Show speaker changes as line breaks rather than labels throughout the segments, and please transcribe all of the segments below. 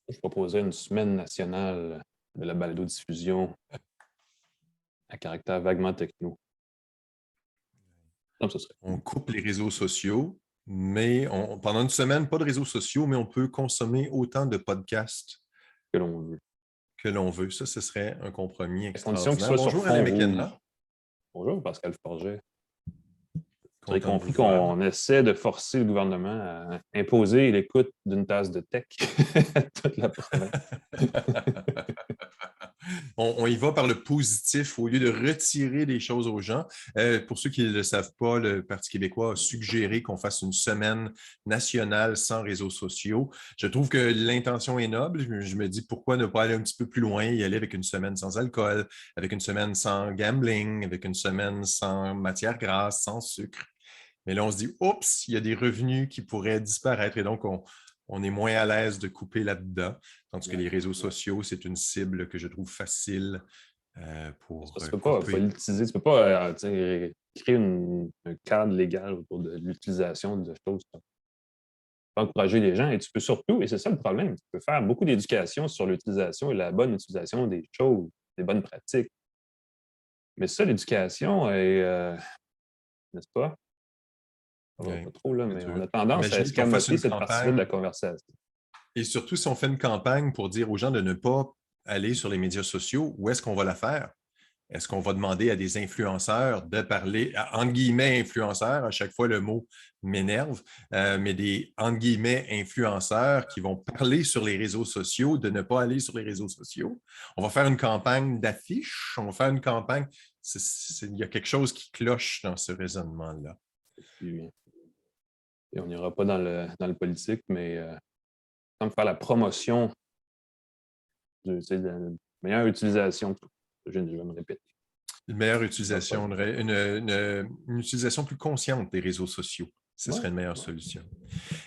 Je proposerais une semaine nationale de la balado-diffusion à caractère vaguement techno. Comme ce serait
On coupe les réseaux sociaux, mais pendant une semaine, pas de réseaux sociaux, mais on peut consommer autant de podcasts
que l'on veut.
que l'on veut. Ça, ce serait un compromis
À condition qu'il
extraordinaire.
soit sur
Bonjour, Alain
fond rouge.
McKenna.
Bonjour, Pascal Forget. Vous avez
Content de vous
compris
voir.
qu'on essaie de forcer le gouvernement à imposer l'écoute d'une tasse de tech à toute la province.
On y va par le positif au lieu de retirer des choses aux gens. Pour ceux qui ne le savent pas, le Parti québécois a suggéré qu'on fasse une semaine nationale sans réseaux sociaux. Je trouve que l'intention est noble. Je me dis pourquoi ne pas aller un petit peu plus loin, y aller avec une semaine sans alcool, avec une semaine sans gambling, avec une semaine sans matière grasse, sans sucre. Mais là, on se dit, oups, il y a des revenus qui pourraient disparaître et donc on est moins à l'aise de couper là-dedans. Tandis que les réseaux sociaux, c'est une cible que je trouve facile
Parce
pour
que tu ne peux pas
couper.
politiser, tu ne peux pas créer un cadre légal autour de l'utilisation de choses. Tu peux encourager les gens et tu peux surtout, et c'est ça le problème, tu peux faire beaucoup d'éducation sur l'utilisation et la bonne utilisation des choses, des bonnes pratiques. Mais ça, l'éducation est, n'est-ce pas?
Ouais.
Pas trop, là,
Mais
mais
tu
on
veux-
a tendance à
Imaginez qu'on fasse
escamoter
une
cette partie-là de la
campagne
conversation.
et surtout si on fait une campagne pour dire aux gens de ne pas aller sur les médias sociaux, où est-ce qu'on va la faire? Est-ce qu'on va demander à des influenceurs de parler, entre guillemets, influenceurs, à chaque fois le mot m'énerve, mais des, entre guillemets, influenceurs qui vont parler sur les réseaux sociaux, de ne pas aller sur les réseaux sociaux. On va faire une campagne d'affiches, on va faire une campagne. Il y a quelque chose qui cloche dans ce raisonnement-là.
Puis, et on n'ira pas dans le politique, mais comme faire la promotion de la meilleure utilisation. Je vais me répéter.
Une meilleure
Ça va pas.
utilisation, une utilisation plus consciente des réseaux sociaux. Ce
Ouais.
serait une meilleure solution.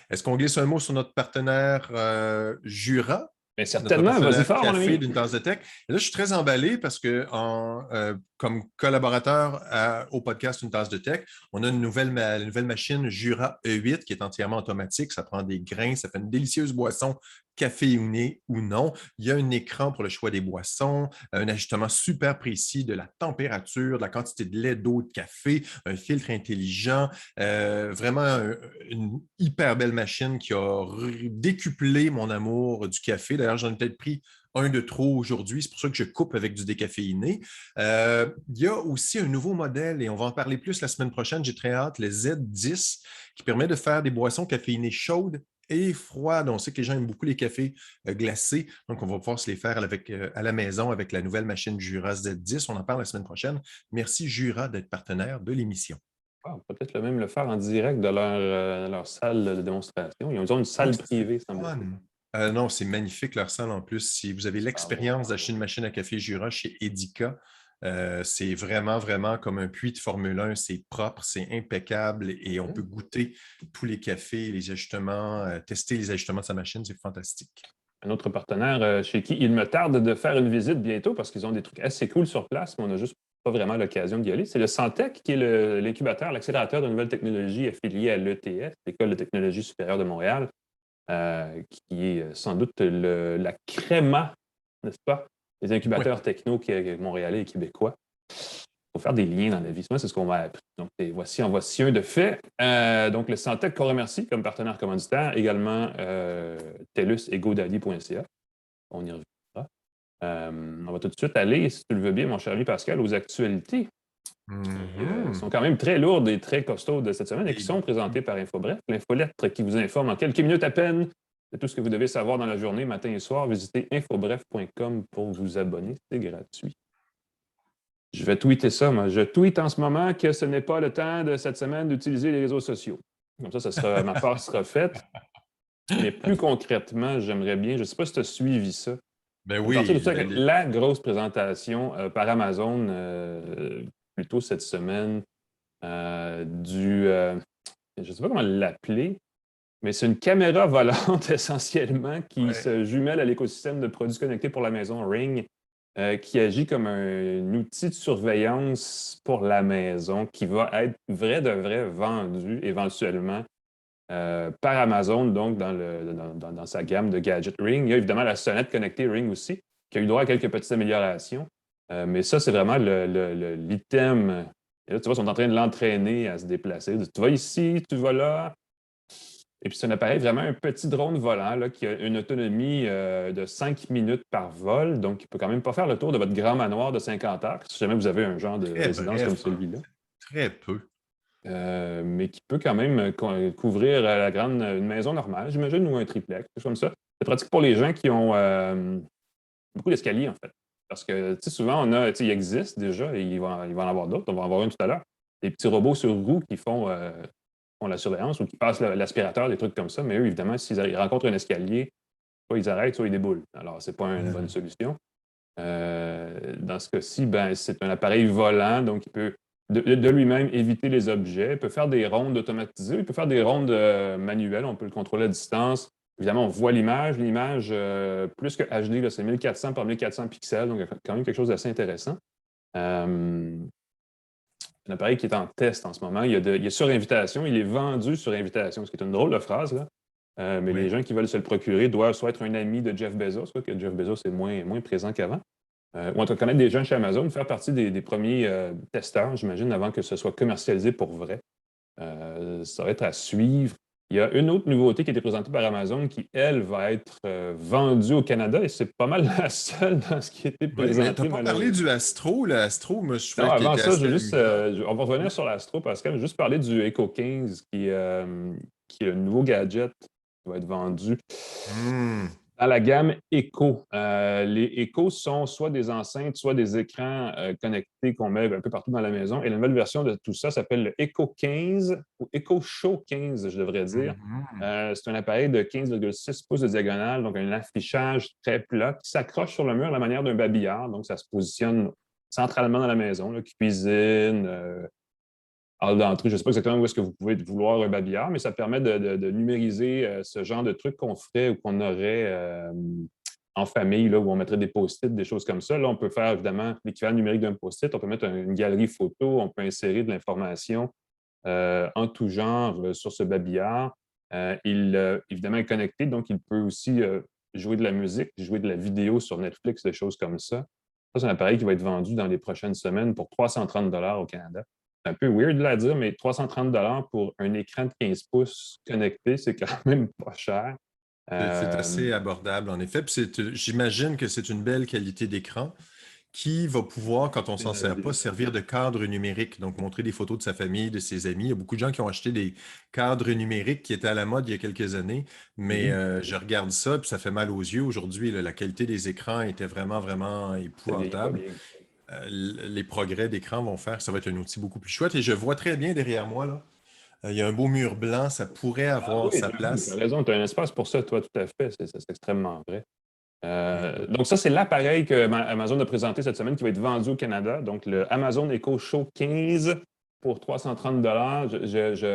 Est-ce qu'on glisse un mot sur notre partenaire Jura?
Mais
Notre
certainement, vas-y
partenaire
fort, mon
café
ami.
d'une tasse de tech. Et là, je suis très emballé parce que comme collaborateur au podcast Une tasse de tech, on a une nouvelle machine Jura E8 qui est entièrement automatique. Ça prend des grains, ça fait une délicieuse boisson caféinée ou non. Il y a un écran pour le choix des boissons, un ajustement super précis de la température, de la quantité de lait, d'eau, de café, un filtre intelligent. Vraiment une hyper belle machine qui a décuplé mon amour du café. D'ailleurs, j'en ai peut-être pris un de trop aujourd'hui. C'est pour ça que je coupe avec du décaféiné. Il y a aussi un nouveau modèle et on va en parler plus la semaine prochaine. J'ai très hâte, le Z10, qui permet de faire des boissons caféinées chaudes et froides. On sait que les gens aiment beaucoup les cafés glacés, donc on va pouvoir se les faire à la maison avec la nouvelle machine Jura Z10. On en parle la semaine prochaine. Merci Jura d'être partenaire de l'émission.
Ah, on peut peut-être même le faire en direct de leur salle de démonstration. Ils ont une
Oh,
salle
c'est
privée, semble-t-il.
fun. Non, c'est magnifique leur salle en plus. Si vous avez
Super beau.
l'expérience d'acheter une machine à café Jura chez Edica, c'est vraiment, vraiment comme un puits de Formule 1. C'est propre, c'est impeccable et on peut goûter tous les cafés, les ajustements, tester les ajustements de sa machine. C'est fantastique.
Un autre partenaire chez qui il me tarde de faire une visite bientôt parce qu'ils ont des trucs assez cool sur place, mais on n'a juste pas vraiment l'occasion d'y aller. C'est le Santec qui est l'incubateur, l'accélérateur de nouvelles technologies affilié à l'ETS, l'École de technologie supérieure de Montréal, qui est sans doute la créma, n'est-ce pas, des
Oui.
incubateurs techno montréalais et québécois. Il faut faire des liens dans la vie. Moi, c'est ce qu'on m'a appris. Donc, en voici un de fait. Donc, le Santec qu'on remercie comme partenaire commanditaire, également TELUS et GoDaddy.ca. On y reviendra. On va tout de suite aller, si tu le veux bien, mon cher ami Pascal, aux actualités qui
Mhm.
sont quand même très lourdes et très costaudes de cette semaine et qui
Et
sont présentées par InfoBref, l'infolettre qui vous informe en quelques minutes à peine de tout ce que vous devez savoir dans la journée, matin et soir. Visitez infobref.com pour vous abonner. C'est gratuit. Je vais tweeter ça, moi. Je tweete en ce moment que ce n'est pas le temps de cette semaine d'utiliser les réseaux sociaux. Comme ça, ma part sera faite. Mais plus concrètement, j'aimerais bien, je ne sais pas si tu as suivi ça,
Ben
on est parti de
oui,
ça avec la grosse présentation par Amazon plus tôt cette semaine je ne sais pas comment l'appeler, mais c'est une caméra volante essentiellement qui
ouais.
se jumelle à l'écosystème de produits connectés pour la maison Ring, qui agit comme un outil de surveillance pour la maison qui va être vrai de vrai vendu éventuellement par Amazon, donc dans sa gamme de gadgets Ring. Il y a évidemment la sonnette connectée Ring aussi, qui a eu droit à quelques petites améliorations. Mais ça, c'est vraiment l'item. Et là, tu vois, ils sont en train de l'entraîner à se déplacer. Tu vas ici, tu vas là. Et puis, c'est un appareil vraiment un petit drone volant là, qui a une autonomie de 5 minutes par vol. Donc, il peut quand même pas faire le tour de votre grand manoir de 50 heures, si jamais vous avez un genre de
Très
résidence comme
bref, hein.
celui-là.
Très peu.
Mais qui peut quand même couvrir une maison normale, j'imagine, ou un triplex, quelque chose comme ça. C'est pratique pour les gens qui ont beaucoup d'escaliers, en fait. Parce que, tu sais, souvent, il existe déjà, et il va en avoir d'autres. On va en avoir une tout à l'heure. Des petits robots sur roues qui font la surveillance ou qui passent l'aspirateur, des trucs comme ça. Mais eux, évidemment, s'ils rencontrent un escalier, soit ils arrêtent, soit ils déboulent. Alors, c'est pas une bonne solution. Dans ce cas-ci, ben, c'est un appareil volant, donc il peut de lui-même éviter les objets. Il peut faire des rondes automatisées, il peut faire des rondes manuelles, on peut le contrôler à distance. Évidemment, on voit l'image. L'image, plus que HD, là, c'est 1400 par 1400 pixels, donc quand même quelque chose d'assez intéressant. Un appareil qui est en test en ce moment. Il est sur invitation, il est vendu sur invitation, ce qui est une drôle de phrase, là. Mais les gens qui veulent se le procurer doivent soit être un ami de Jeff Bezos, quoi, que Jeff Bezos est moins présent qu'avant, ou en tout cas connaître des gens chez Amazon, faire partie des premiers testeurs, j'imagine, avant que ce soit commercialisé pour vrai. Ça va être à suivre. Il y a une autre nouveauté qui a été présentée par Amazon qui, elle, va être vendue au Canada et c'est pas mal la seule dans ce qui a été
Oui, mais tu
présenté,
n'as pas parlé
malheureusement.
du Astro. Le Astro, moi, je
Non,
trouvais qu'il
avant
était
ça, je
assez
veux juste,
amusant.
on va revenir sur l'Astro, Pascal. Je vais juste parler du Echo 15 qui est un nouveau gadget qui va être vendu
Hmm.
dans la gamme Echo. Les Echo sont soit des enceintes, soit des écrans connectés qu'on met un peu partout dans la maison. Et la nouvelle version de tout ça s'appelle le Echo 15 ou Echo Show 15, je devrais dire.
Mhm.
C'est un appareil de 15,6 pouces de diagonale, donc un affichage très plat qui s'accroche sur le mur à la manière d'un babillard. Donc, ça se positionne centralement dans la maison, là, cuisine, hall d'entrée. Je ne sais pas exactement où est-ce que vous pouvez vouloir un babillard, mais ça permet de numériser ce genre de trucs qu'on ferait ou qu'on aurait en famille, là, où on mettrait des post-it, des choses comme ça. Là, on peut faire évidemment l'équivalent numérique d'un post-it. On peut mettre une galerie photo, on peut insérer de l'information en tout genre sur ce babillard. Évidemment, est connecté, donc il peut aussi jouer de la musique, jouer de la vidéo sur Netflix, des choses comme ça. Ça, c'est un appareil qui va être vendu dans les prochaines semaines pour 330 au Canada. C'est un peu weird de la dire, mais 330 pour un écran de 15 pouces connecté, c'est quand même pas cher.
C'est
Euh,
assez abordable, en effet. Puis j'imagine que c'est une belle qualité d'écran qui va pouvoir, quand on s'en sert pas, servir de cadre numérique. Donc, montrer des photos de sa famille, de ses amis. Il y a beaucoup de gens qui ont acheté des cadres numériques qui étaient à la mode il y a quelques années. Mais
mhm.
je regarde ça, puis ça fait mal aux yeux aujourd'hui. Là. La qualité des écrans était vraiment, vraiment
Ça vieillit pas
épouvantable.
bien.
Les progrès d'écran vont faire que ça va être un outil beaucoup plus chouette. Et je vois très bien derrière moi, là, il y a un beau mur blanc, ça pourrait
Ah
avoir
oui,
sa
j'avoue, tu as
place.
raison, tu as un espace pour ça, toi, tout à fait. C'est extrêmement vrai.
Écoute.
Donc, ça, c'est l'appareil que Amazon a présenté cette semaine qui va être vendu au Canada. Donc, le Amazon Echo Show 15 pour 330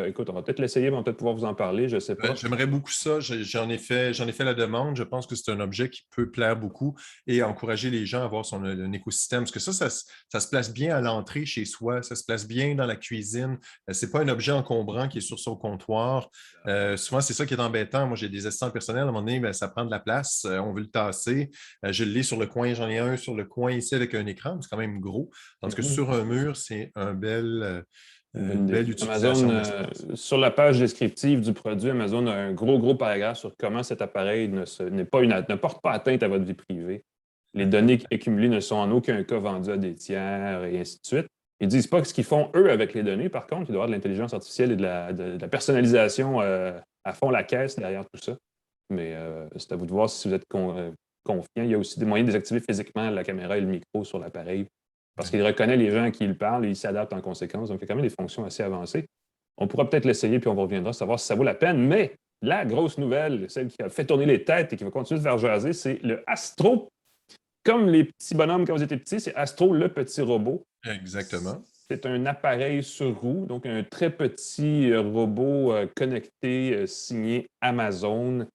Écoute, on va peut-être l'essayer, mais on va peut-être pouvoir vous en parler, je ne sais
Ouais,
pas.
j'aimerais beaucoup ça. J'en ai fait la demande. Je pense que c'est un objet qui peut plaire beaucoup et encourager les gens à avoir un écosystème. Parce que ça se place bien à l'entrée chez soi. Ça se place bien dans la cuisine. C'est pas un objet encombrant qui est sur son comptoir. Souvent, c'est ça qui est embêtant. Moi, j'ai des assistants personnels. À un moment donné, ben, ça prend de la place. On veut le tasser. Je l'ai sur le coin. J'en ai un sur le coin ici avec un écran. C'est quand même gros. Tandis que
Mhm.
sur un mur, c'est
Une bonne
une
idée.
belle
Amazon,
utilisation de l'espace.
sur la page descriptive du produit, Amazon a un gros paragraphe sur comment cet appareil ne porte pas atteinte à votre vie privée. Les données accumulées ne sont en aucun cas vendues à des tiers et ainsi de suite. Ils ne disent pas ce qu'ils font, eux, avec les données. Par contre, il doit y avoir de l'intelligence artificielle et de la personnalisation à fond la caisse derrière tout ça. Mais c'est à vous de voir si vous êtes confiant. Il y a aussi des moyens de désactiver physiquement la caméra et le micro sur l'appareil parce qu'il reconnaît les gens à qui il parle et il s'adapte en conséquence. Donc, il y a quand même des fonctions assez avancées. On pourra peut-être l'essayer, puis on reviendra savoir si ça vaut la peine. Mais la grosse nouvelle, celle qui a fait tourner les têtes et qui va continuer de faire jaser, c'est le Astro. Comme les petits bonhommes quand vous étiez petits, c'est Astro, le petit robot.
Exactement.
C'est un appareil sur roue, donc un très petit robot connecté signé Amazon,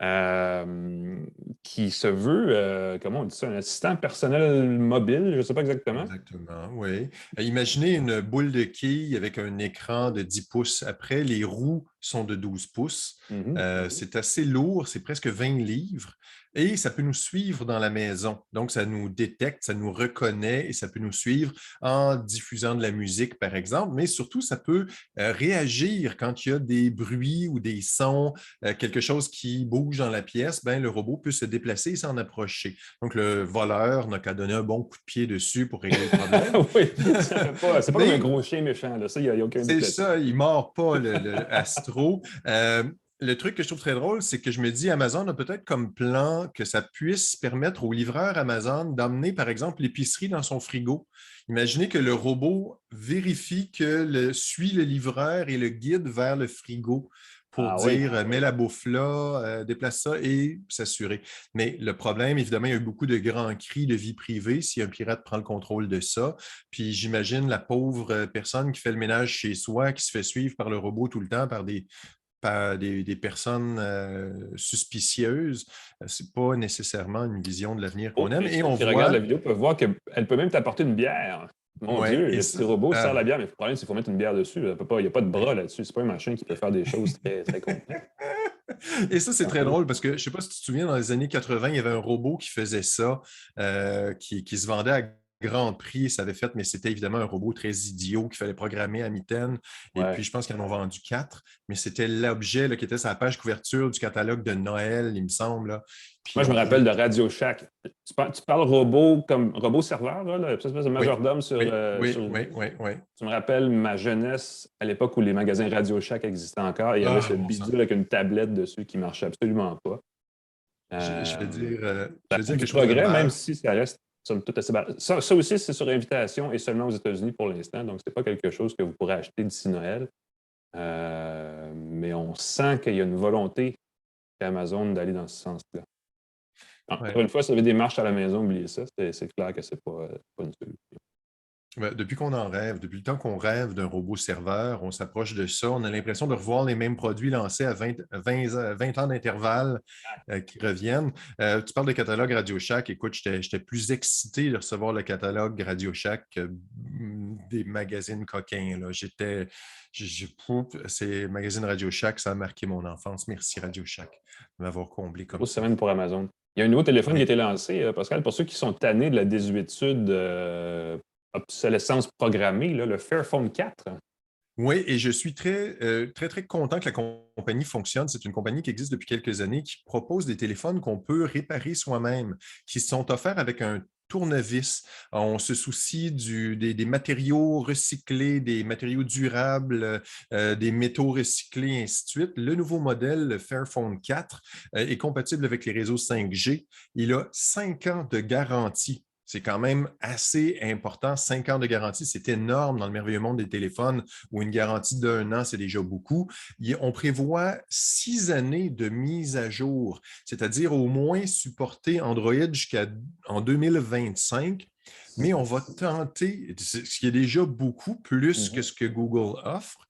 euh, qui se veut, comment on dit ça, un assistant personnel mobile, je ne sais pas exactement.
Exactement, oui. Imaginez une boule de quilles avec un écran de 10 pouces. Après, les roues sont de 12 pouces. C'est assez lourd, c'est presque 20 livres. Et ça peut nous suivre dans la maison. Donc, ça nous détecte, ça nous reconnaît et ça peut nous suivre en diffusant de la musique, par exemple. Mais surtout, ça peut réagir quand il y a des bruits ou des sons, quelque chose qui bouge dans la pièce. Ben, le robot peut se déplacer et s'en approcher. Donc, le voleur n'a qu'à donner un bon coup de pied dessus pour régler le problème.
Oui, c'est pas comme un gros chien méchant, là. Ça, il n'y a aucun doute
C'est
là-dessus.
ça, il ne mord pas le Astro. Le truc que je trouve très drôle, c'est que je me dis, Amazon a peut-être comme plan que ça puisse permettre au livreur Amazon d'emmener, par exemple, l'épicerie dans son frigo. Imaginez que le robot vérifie suit le livreur et le guide vers le frigo pour
Ah oui.
dire, mets la bouffe là, déplace ça et s'assurer. Mais le problème, évidemment, il y a eu beaucoup de grands cris de vie privée si un pirate prend le contrôle de ça. Puis j'imagine la pauvre personne qui fait le ménage chez soi, qui se fait suivre par le robot tout le temps, par des personnes suspicieuses. Ce n'est pas nécessairement une vision de l'avenir qu'on
Oh,
aime.
et
Et
ceux
on
qui regardent la
voit,
vidéo peuvent voir qu'elle peut même t'apporter une bière. Mon
ouais,
Dieu,
et
le
ça,
petit robot sert la bière, mais le problème, c'est qu'il faut mettre une bière dessus. Il n'y a pas de bras là-dessus. C'est pas un machin qui peut faire des choses très, très complexes.
et ça, c'est très drôle parce que je ne sais pas si tu te souviens, dans les années 80, il y avait un robot qui faisait ça, qui se vendait à grand prix. Ça avait fait, mais c'était évidemment un robot très idiot qu'il fallait programmer à mitaine. Et puis,
Ouais.
je pense qu'ils en ont vendu 4, mais c'était l'objet là, qui était sur la page couverture du catalogue de Noël, il me semble. Là. Puis
Moi, je me
on
rappelle
pouvait.
de Radio Shack. Tu parles robot comme robot serveur, là, l'espèce de
Oui,
majordome
oui,
sur.
oui, oui, oui, oui.
Tu me rappelles ma jeunesse à l'époque où les magasins Radio Shack existaient encore. Et il y avait
Ah,
ce
bon sang.
bidule avec une tablette dessus qui marchait absolument pas.
Je vais
Euh,
dire,
Ça a fait
quelque
du
chose de
progrès, même
mal.
si ça reste somme toute assez bas. Ça aussi, c'est sur invitation et seulement aux États-Unis pour l'instant. Donc, c'est pas quelque chose que vous pourrez acheter d'ici Noël. Mais on sent qu'il y a une volonté chez Amazon d'aller dans ce sens-là. Encore
Ouais.
une fois, si vous avez des marches à la maison, oubliez ça. C'est clair que c'est pas une solution.
Depuis qu'on en rêve, depuis le temps qu'on rêve d'un robot serveur, on s'approche de ça. On a l'impression de revoir les mêmes produits lancés à 20 ans d'intervalle qui reviennent. Tu parles de catalogue Radio Shack. Écoute, j'étais plus excité de recevoir le catalogue Radio Shack que des magazines coquins. Là. Ces magazines Radio Shack, ça a marqué mon enfance. Merci Radio Shack de m'avoir comblé comme
Grosse
ça.
semaine pour Amazon. Il y a un nouveau téléphone qui a
Oui.
été lancé, Pascal, pour ceux qui sont tannés de la désuétude obsolescence programmée, là, le Fairphone 4.
Oui, et je suis très, très content que la compagnie fonctionne. C'est une compagnie qui existe depuis quelques années, qui propose des téléphones qu'on peut réparer soi-même, qui sont offerts avec un tournevis. On se soucie des matériaux recyclés, des matériaux durables, des métaux recyclés, et ainsi de suite. Le nouveau modèle, le Fairphone 4, est compatible avec les réseaux 5G. Il a 5 ans de garantie. C'est quand même assez important. 5 ans de garantie, c'est énorme dans le merveilleux monde des téléphones où une garantie d'1 an, c'est déjà beaucoup. On prévoit 6 années de mise à jour, c'est-à-dire au moins supporter Android jusqu'en 2025. Mais on va tenter, ce qui est déjà beaucoup plus que ce que Google offre,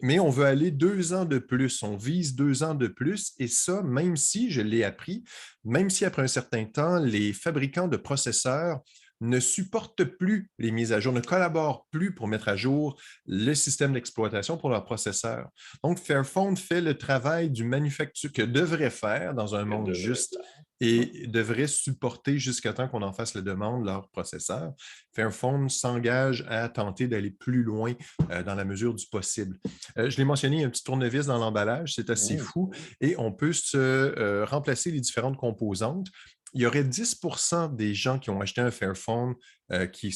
mais on veut aller 2 ans de plus. On vise 2 ans de plus. Et ça, même si, je l'ai appris, même si après un certain temps, les fabricants de processeurs ne supportent plus les mises à jour, ne collaborent plus pour mettre à jour le système d'exploitation pour leurs processeurs. Donc, Fairphone fait le travail du manufacturier que devrait faire dans un monde juste et devrait supporter jusqu'à temps qu'on en fasse la demande leur processeur. Fairphone s'engage à tenter d'aller plus loin dans la mesure du possible. Je l'ai mentionné, il y a un petit tournevis dans l'emballage, c'est assez fou, et on peut se remplacer les différentes composantes. Il y aurait 10% des gens qui ont acheté un Fairphone qui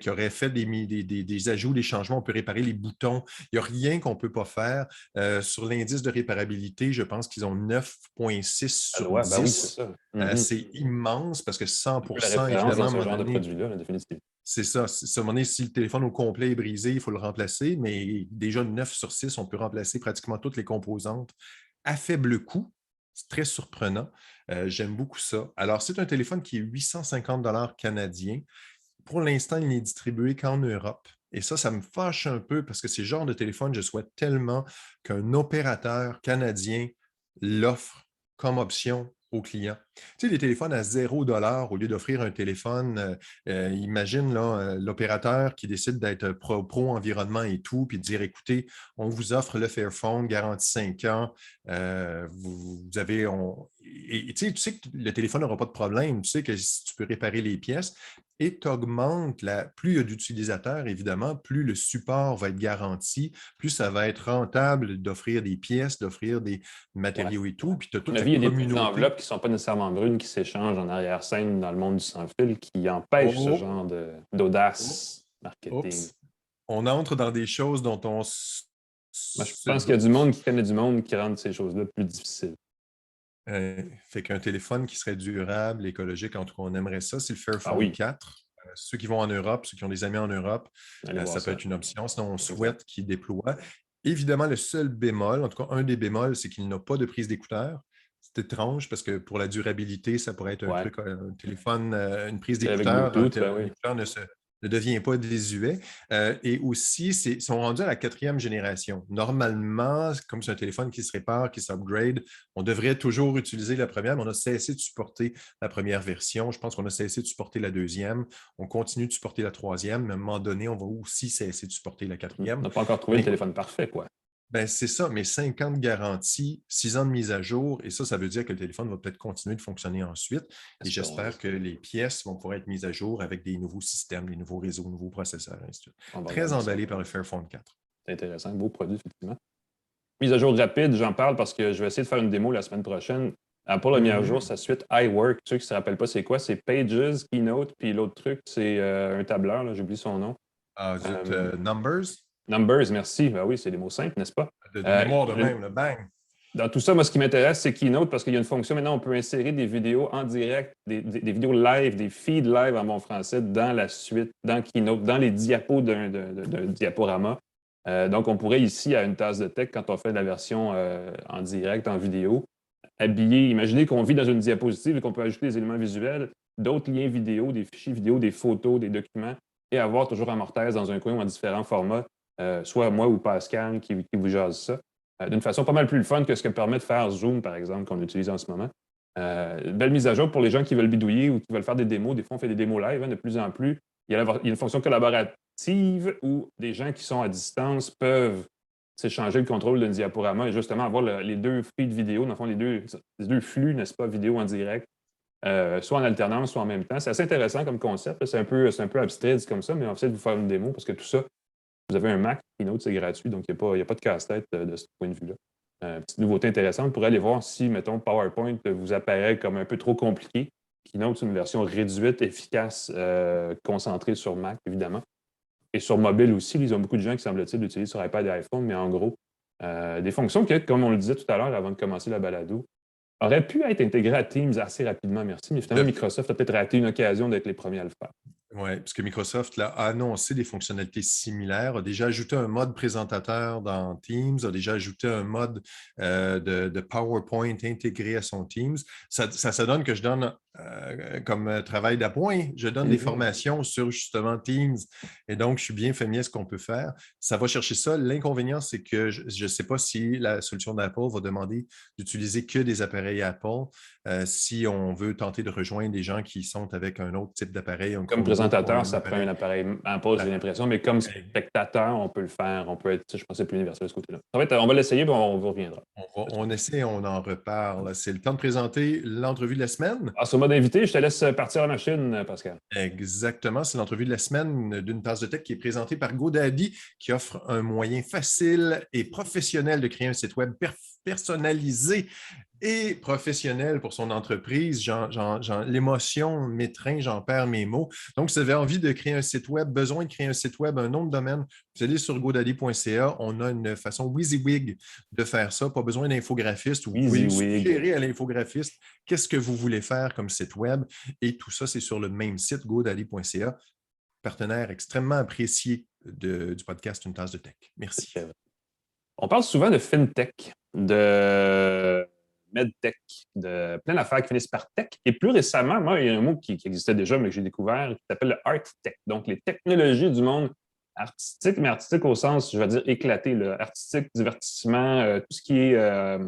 auraient fait des ajouts, des changements. On peut réparer les boutons. Il n'y a rien qu'on ne peut pas faire. Sur l'indice de réparabilité, je pense qu'ils ont 9,6
La
sur
loi, ben oui, c'est
10.
ça.
C'est immense parce que
C'est un peu la
100%,
référence
évidemment,
dans
à un
ce
moment
genre de
donné,
produit-là, définitivement.
c'est ça. À un moment donné, si le téléphone au complet est brisé, il faut le remplacer, mais déjà 9 sur 10, on peut remplacer pratiquement toutes les composantes à faible coût. C'est très surprenant. J'aime beaucoup ça. Alors, c'est un téléphone qui est 850 canadiens. Pour l'instant, il n'est distribué qu'en Europe. Et ça me fâche un peu parce que c'est le genre de téléphone, je souhaite tellement qu'un opérateur canadien l'offre comme option aux clients. Tu sais, les téléphones à 0 $ au lieu d'offrir un téléphone, imagine là, l'opérateur qui décide d'être pro-environnement et tout, puis de dire, écoutez, on vous offre le Fairphone, garantie 5 ans, vous avez... Et tu sais que le téléphone n'aura pas de problème, tu sais que si tu peux réparer les pièces et tu augmentes, plus il y a d'utilisateurs, évidemment, plus le support va être garanti, plus ça va être rentable d'offrir des pièces, d'offrir des
Ouais.
matériaux et tout, puis tu as
À mon
toute la
avis, il y a des petites
communauté.
enveloppes qui ne sont pas nécessairement brunes qui s'échangent en arrière-scène dans le monde du sans-fil qui empêchent ce
Oh,
genre
oh,
d'audace marketing.
oups, on entre dans des choses dont on
Moi, je
se
pense qu'il y a du monde
doute.
qui connaît du monde qui rend ces choses-là plus difficiles.
Fait qu'un téléphone qui serait durable, écologique, en tout cas, on aimerait ça. C'est le
Ah
Fairphone
oui,
4. Ceux qui vont en Europe, ceux qui ont des amis en Europe,
allez voir
ça peut
ça.
être une option. Sinon, on
Exact.
souhaite qu'il déploie. Évidemment, le seul bémol, en tout cas, un des bémols, c'est qu'il n'a pas de prise d'écouteur. C'est étrange parce que pour la durabilité, ça pourrait être un
Ouais.
truc, un téléphone, une prise
Avec
d'écouteur.
Bluetooth, ben
Un
oui.
écouteur ne devient pas désuet. Et aussi, ils sont rendus à la 4e génération. Normalement, comme c'est un téléphone qui se répare, qui s'upgrade, on devrait toujours utiliser la première, mais on a cessé de supporter la première version. Je pense qu'on a cessé de supporter la deuxième. On continue de supporter la troisième, mais à un moment donné, on va aussi cesser de supporter la
On
quatrième.
n'a pas encore trouvé le
Mais
téléphone parfait, quoi.
ben, c'est ça, mais 5 ans de garantie, 6 ans de mise à jour, et ça veut dire que le téléphone va peut-être continuer de fonctionner ensuite. Et
Espérons-le.
j'espère que les pièces vont pouvoir être mises à jour avec des nouveaux systèmes, des nouveaux réseaux, nouveaux processeurs, ainsi de suite.
On va
Très
regarder ça.
emballé par le Fairphone 4.
C'est intéressant, beau produit, effectivement. Mise à jour rapide, j'en parle parce que je vais essayer de faire une démo la semaine prochaine. Pour la mise à jour, sa suite iWork. Ceux qui ne se rappellent pas, c'est quoi? C'est Pages, Keynote, puis l'autre truc, c'est un tableur, j'ai oublié son nom.
Ah, zut,
Euh,
Numbers,
Numbers, merci. Ben oui, c'est des mots simples, n'est-ce pas?
de mémoire de
Le-
même, le bang.
Dans tout ça, moi, ce qui m'intéresse, c'est Keynote parce qu'il y a une fonction. Maintenant, on peut insérer des vidéos en direct, des vidéos live, des feeds live en bon français dans la suite, dans Keynote, dans les diapos d'un diaporama. Donc, on pourrait ici, à une tasse de tech, quand on fait la version en direct, en vidéo, habiller. Imaginez qu'on vit dans une diapositive et qu'on peut ajouter des éléments visuels, d'autres liens vidéo, des fichiers vidéo, des photos, des documents, et avoir toujours un mortaise dans un coin ou en différents formats, soit moi ou Pascal qui vous jase ça d'une façon pas mal plus le fun que ce que permet de faire Zoom, par exemple, qu'on utilise en ce moment. Belle mise à jour pour les gens qui veulent bidouiller ou qui veulent faire des démos. Des fois, on fait des démos live de plus en plus. Il y a une fonction collaborative où des gens qui sont à distance peuvent s'échanger le contrôle d'un diaporama et justement avoir les deux feeds vidéo, dans le fond, les deux flux, n'est-ce pas, vidéo en direct, soit en alternance, soit en même temps. C'est assez intéressant comme concept. C'est un peu abstrait dit comme ça, mais on va essayer de vous faire une démo parce que tout ça, vous avez un Mac, Keynote, c'est gratuit, donc il n'y a pas de casse-tête de ce point de vue-là. Petite nouveauté intéressante, vous pourrez aller voir si, mettons, PowerPoint vous apparaît comme un peu trop compliqué. Keynote, c'est une version réduite, efficace, concentrée sur Mac, évidemment. Et sur mobile aussi, ils ont beaucoup de gens qui, semble-t-il, l'utilisent sur iPad et iPhone, mais en gros, des fonctions qui, comme on le disait tout à l'heure avant de commencer la balado, auraient pu être intégrées à Teams assez rapidement, merci, mais finalement, Microsoft a peut-être raté une occasion d'être les premiers à le faire.
Oui, parce que Microsoft là, a annoncé des fonctionnalités similaires, a déjà ajouté un mode présentateur dans Teams, a déjà ajouté un mode de PowerPoint intégré à son Teams. Ça donne que je donne comme travail d'appoint, je donne des formations sur justement Teams. Et donc, je suis bien familier à ce qu'on peut faire. Ça va chercher ça. L'inconvénient, c'est que je ne sais pas si la solution d'Apple va demander d'utiliser que des appareils Apple si on veut tenter de rejoindre des gens qui sont avec un autre type d'appareil, un
Comme
Chromebook ou
présentateur,
un
ça prend
appareil.
un appareil Apple, j'ai l'impression, mais comme
Eh,
spectateur, on peut le faire. On peut être, je pense que c'est plus universel de ce côté-là. On va l'essayer, puis on vous reviendra.
On essaie, on en reparle. C'est le temps de présenter l'entrevue de la semaine.
Sur mode invité, je te laisse partir à la machine, Pascal.
Exactement, c'est l'entrevue de la semaine d'une tasse de tech qui est présentée par GoDaddy, qui offre un moyen facile et professionnel de créer un site web personnalisé et professionnel pour son entreprise. L'émotion m'étreint, j'en perds mes mots. Donc, si vous avez envie de créer un site web, besoin de créer un site web, un nom de domaine, vous allez sur godaddy.ca. On a une façon WYSIWYG de faire ça. Pas besoin d'infographiste. Vous pouvez suggérer à l'infographiste qu'est-ce que vous voulez faire comme site web. Et tout ça, c'est sur le même site, godaddy.ca, partenaire extrêmement apprécié du podcast Une tasse de tech. Merci.
On parle souvent de FinTech, de MedTech, de plein d'affaires qui finissent par tech. Et plus récemment, moi, il y a un mot qui existait déjà, mais que j'ai découvert, qui s'appelle le Art Tech. Donc, les technologies du monde artistique, mais artistique au sens, je vais dire, éclaté, là. Artistique, divertissement, tout ce qui est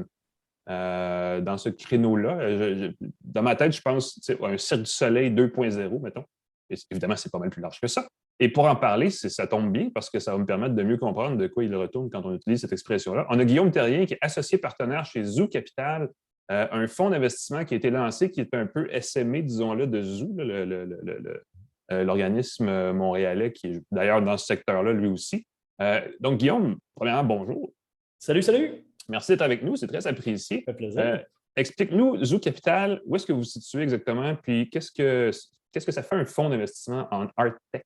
dans ce créneau-là. Dans ma tête, je pense un Cirque du Soleil 2.0, mettons. Et évidemment, c'est pas mal plus large que ça. Et pour en parler, ça tombe bien parce que ça va me permettre de mieux comprendre de quoi il retourne quand on utilise cette expression-là. On a Guillaume Terrien qui est associé partenaire chez Zoo Capital, un fonds d'investissement qui a été lancé, qui est un peu SME, disons-le, de Zoo, l'organisme montréalais qui est d'ailleurs dans ce secteur-là lui aussi. Donc, Guillaume, premièrement, bonjour.
Salut, salut!
Merci d'être avec nous, c'est très apprécié.
Ça fait plaisir.
Explique-nous, Zoo Capital, où est-ce que vous vous situez exactement, puis qu'est-ce que ça fait un fonds d'investissement en art tech?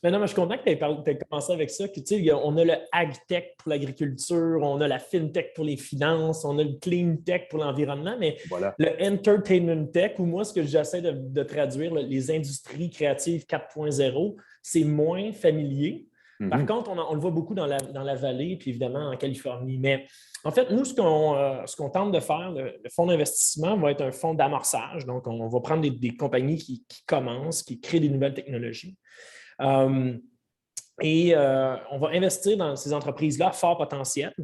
Mais non, mais je suis content que tu aies commencé avec ça. Tu sais, on a le ag-tech pour l'agriculture, on a la fintech pour les finances, on a le clean tech pour l'environnement, mais
voilà.
Le entertainment tech, ou moi, ce que j'essaie de traduire, les industries créatives 4.0, c'est moins familier. Par contre, on le voit beaucoup dans la vallée, puis évidemment en Californie. Mais en fait, nous, ce qu'on tente de faire, le fonds d'investissement va être un fonds d'amorçage. Donc, on va prendre des compagnies qui commencent, qui créent des nouvelles technologies. On va investir dans ces entreprises-là à fort potentiel.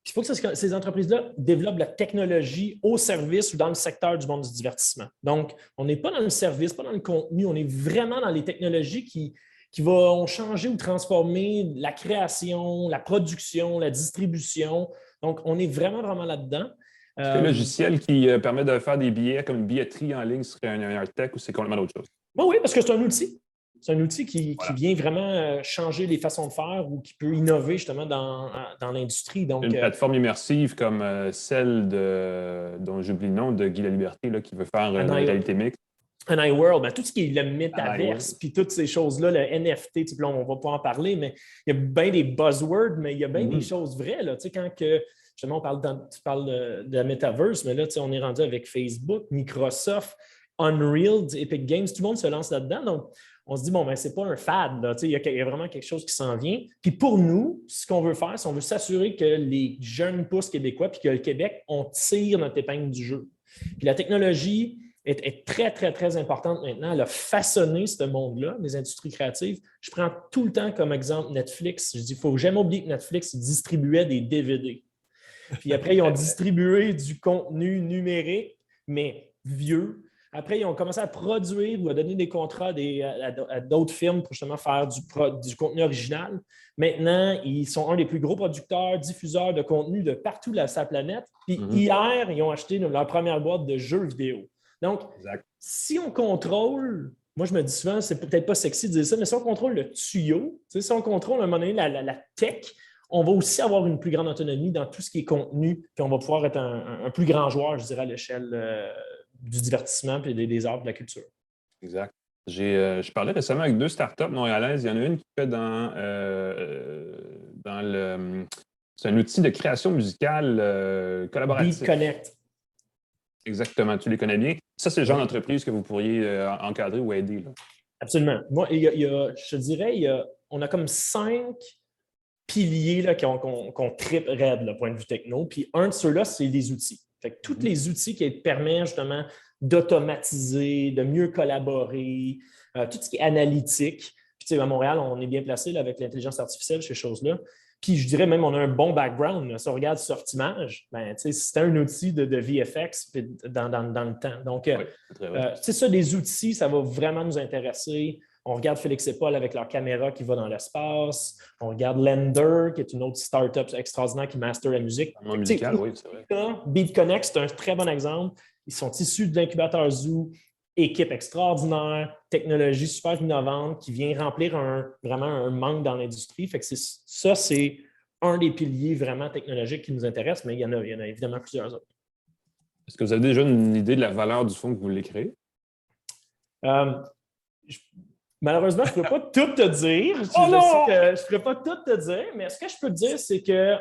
Il faut que ces entreprises-là développent la technologie au service ou dans le secteur du monde du divertissement. Donc, on n'est pas dans le service, pas dans le contenu, on est vraiment dans les technologies qui vont changer ou transformer la création, la production, la distribution. Donc, on est vraiment, vraiment là-dedans.
C'est un logiciel qui permet de faire des billets comme une billetterie en ligne serait un art tech ou c'est complètement autre chose?
Oui, parce que c'est un outil. C'est un outil qui vient vraiment changer les façons de faire ou qui peut innover justement dans l'industrie. Donc,
une plateforme immersive comme celle dont j'oublie le nom, de Guy Laliberté, là, qui veut faire la réalité mixte.
Un iWorld, tout ce qui est le métaverse, puis toutes ces choses-là, le NFT, on ne va pas en parler, mais il y a bien des buzzwords, mais il y a bien des choses vraies. Là, quand justement tu parles de la metaverse, mais là, on est rendu avec Facebook, Microsoft, Unreal, Epic Games, tout le monde se lance là-dedans. Donc, on se dit, bon, ben, c'est pas un fad, il y a vraiment quelque chose qui s'en vient. Puis pour nous, ce qu'on veut faire, c'est qu'on veut s'assurer que les jeunes pousses québécois, puis que le Québec, on tire notre épingle du jeu. Puis la technologie est très, très, très importante maintenant. Elle a façonné ce monde-là, les industries créatives. Je prends tout le temps comme exemple Netflix. Je dis, il ne faut jamais oublier que Netflix distribuait des DVD. Puis après, ils ont distribué du contenu numérique, mais vieux. Après, ils ont commencé à produire ou à donner des contrats à d'autres firmes pour justement faire du contenu original. Maintenant, ils sont un des plus gros producteurs, diffuseurs de contenu de partout sur la planète. Puis hier, ils ont acheté leur première boîte de jeux vidéo. Donc, si on contrôle, moi je me dis souvent, c'est peut-être pas sexy de dire ça, mais si on contrôle le tuyau, si on contrôle à un moment donné la tech, on va aussi avoir une plus grande autonomie dans tout ce qui est contenu, puis on va pouvoir être un plus grand joueur, je dirais, à l'échelle du divertissement et des arts de la culture.
Exact. Je parlais récemment avec 2 startups montréalaises. Il y en a une qui fait dans le... C'est un outil de création musicale collaborative.
Beat Connect.
Exactement, tu les connais bien. Ça, c'est le genre d'entreprise que vous pourriez encadrer ou aider. Là.
Absolument. Moi, je te dirais, on a comme 5 piliers là, qu'on tripe raide, le point de vue techno. Puis un de ceux-là, c'est les outils. Fait que tous les outils qui permettent justement d'automatiser, de mieux collaborer, tout ce qui est analytique. Puis, à Montréal, on est bien placé là, avec l'intelligence artificielle, ces choses-là. Puis, je dirais même on a un bon background. Là. Si on regarde Sortimage, c'est un outil de VFX dans le temps. Donc, c'est ça, des outils, ça va vraiment nous intéresser. On regarde Félix et Paul avec leur caméra qui va dans l'espace. On regarde Lender, qui est une autre start-up extraordinaire qui master la musique.
Musical, oui, c'est vrai.
Beat Connect, c'est un très bon exemple. Ils sont issus de l'incubateur Zoo, équipe extraordinaire, technologie super innovante qui vient remplir vraiment un manque dans l'industrie. Fait que c'est un des piliers vraiment technologiques qui nous intéresse, mais il y en a évidemment plusieurs autres.
Est-ce que vous avez déjà une idée de la valeur du fonds que vous voulez créer?
Malheureusement, je ne pourrais pas tout te dire. Je ne pourrais pas tout te dire, mais ce que je peux te dire, c'est que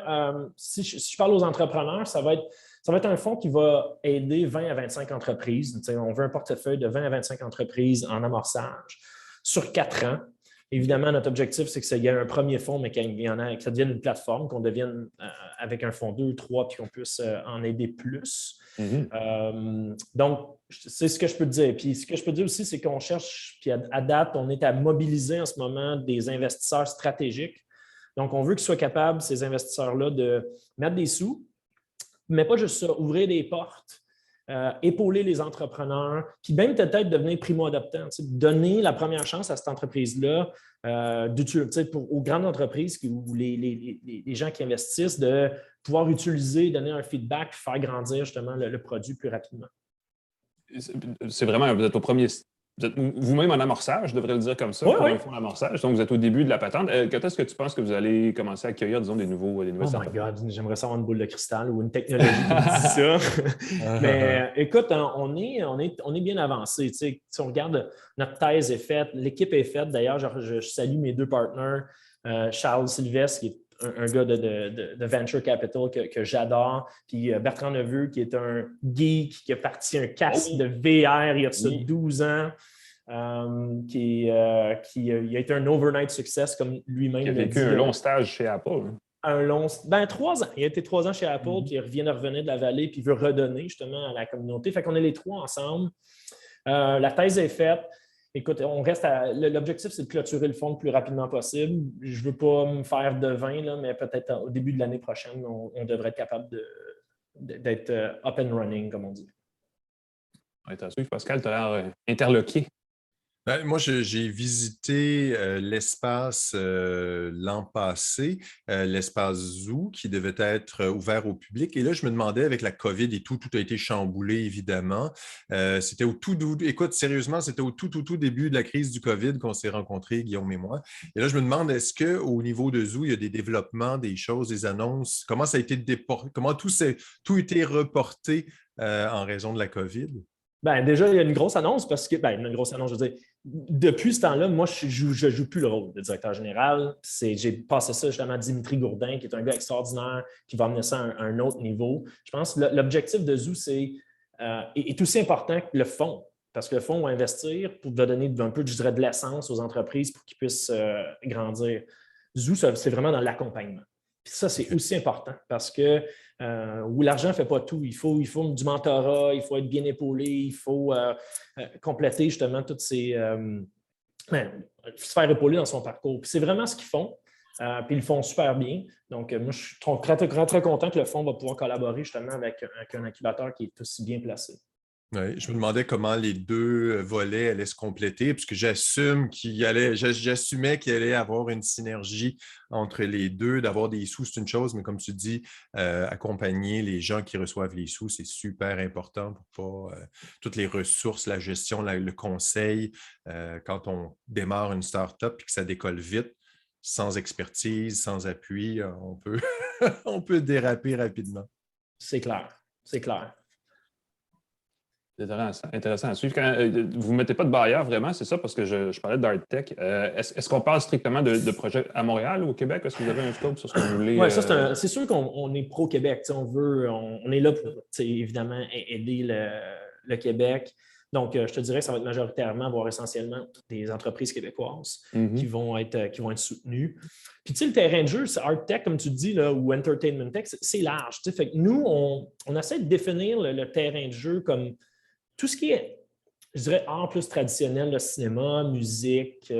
si je parle aux entrepreneurs, ça va être un fonds qui va aider 20 à 25 entreprises. On veut un portefeuille de 20 à 25 entreprises en amorçage sur 4 ans. Évidemment, notre objectif, c'est qu'il y ait un premier fonds, mais que ça devienne une plateforme, qu'on devienne avec un fonds 2, 3, puis qu'on puisse en aider plus. Donc, c'est ce que je peux te dire. Puis ce que je peux te dire aussi, c'est qu'on cherche, puis à date, on est à mobiliser en ce moment des investisseurs stratégiques. Donc, on veut qu'ils soient capables, ces investisseurs-là, de mettre des sous, Mais pas juste ça, ouvrir des portes, épauler les entrepreneurs, puis même peut-être devenir primo-adoptant, donner la première chance à cette entreprise-là, aux grandes entreprises ou les gens qui investissent, de pouvoir utiliser, donner un feedback, faire grandir justement le produit plus rapidement.
C'est vraiment, vous êtes au premier. Vous êtes vous-même en amorçage, je devrais le dire comme ça, pour un fonds d'amorçage. Donc, vous êtes au début de la patente. Quand est-ce que tu penses que vous allez commencer à accueillir, disons, des nouvelles
Oh my God, j'aimerais savoir une boule de cristal ou une technologie qui me dit ça. Mais écoute, on est bien avancé. Si on regarde, notre thèse est faite, l'équipe est faite. D'ailleurs, je salue mes deux partenaires, Charles Sylvestre, qui est un gars de Venture Capital que j'adore, puis Bertrand Neveu, qui est un geek, qui a parti un casque de VR il y a 12 ans, qui a été un overnight success comme lui-même.
Il a vécu un long stage chez Apple.
3 ans. Il a été 3 ans chez Apple, puis il vient de revenir de la vallée, puis il veut redonner justement à la communauté. Fait qu'on est les 3 ensemble. La thèse est faite. Écoute, l'objectif, c'est de clôturer le fonds le plus rapidement possible. Je ne veux pas me faire de vin, là, mais peut-être au début de l'année prochaine, on devrait être capable d'être up and running, comme on dit.
Ouais, t'as suivi, Pascal, tu as l'air interloqué.
Moi, j'ai visité l'espace l'an passé, l'espace Zoo, qui devait être ouvert au public. Et là, je me demandais, avec la COVID et tout a été chamboulé, évidemment. C'était écoute, sérieusement, c'était au tout début de la crise du COVID qu'on s'est rencontrés, Guillaume et moi. Et là, je me demande, est-ce qu'au niveau de Zoo, il y a des développements, des choses, des annonces? Comment ça a été comment tout a été reporté en raison de la COVID?
Déjà, il y a une grosse annonce parce que, une grosse annonce, je veux dire, depuis ce temps-là, moi, je ne joue plus le rôle de directeur général. J'ai passé ça justement à Dimitri Gourdin, qui est un gars extraordinaire, qui va amener ça à un autre niveau. Je pense que l'objectif de Zoo, est aussi important que le fonds, parce que le fonds va investir pour donner un peu, je dirais, de l'essence aux entreprises pour qu'ils puissent grandir. Zoo, c'est vraiment dans l'accompagnement. Puis ça, c'est aussi important parce que où l'argent ne fait pas tout. Il faut du mentorat, il faut être bien épaulé, il faut compléter justement toutes ces... se faire épauler dans son parcours. Puis c'est vraiment ce qu'ils font. Puis ils le font super bien. Donc, moi, je suis très content que le fonds va pouvoir collaborer justement avec un incubateur qui est aussi bien placé.
Oui, je me demandais comment les deux volets allaient se compléter, puisque j'assumais qu'il allait y avoir une synergie entre les deux. D'avoir des sous, c'est une chose, mais comme tu dis, accompagner les gens qui reçoivent les sous, c'est super important pour pas toutes les ressources, la gestion, le conseil. Quand on démarre une start-up et que ça décolle vite, sans expertise, sans appui, on peut déraper rapidement.
C'est clair, c'est clair.
C'est intéressant à suivre. Vous ne mettez pas de barrière vraiment, c'est ça, parce que je parlais d'ArtTech. Est-ce qu'on parle strictement de projets à Montréal ou au Québec? Est-ce que vous avez un scope sur ce que vous voulez?
Oui, c'est sûr qu'on est pro-Québec. On est là pour évidemment aider le Québec. Donc, je te dirais que ça va être majoritairement, voire essentiellement, des entreprises québécoises qui vont être soutenues. Puis, tu sais, le terrain de jeu, c'est ArtTech, comme tu dis, là, ou Entertainment Tech, c'est large. Fait que nous, on essaie de définir le terrain de jeu comme tout ce qui est, je dirais, art plus traditionnel, le cinéma, musique,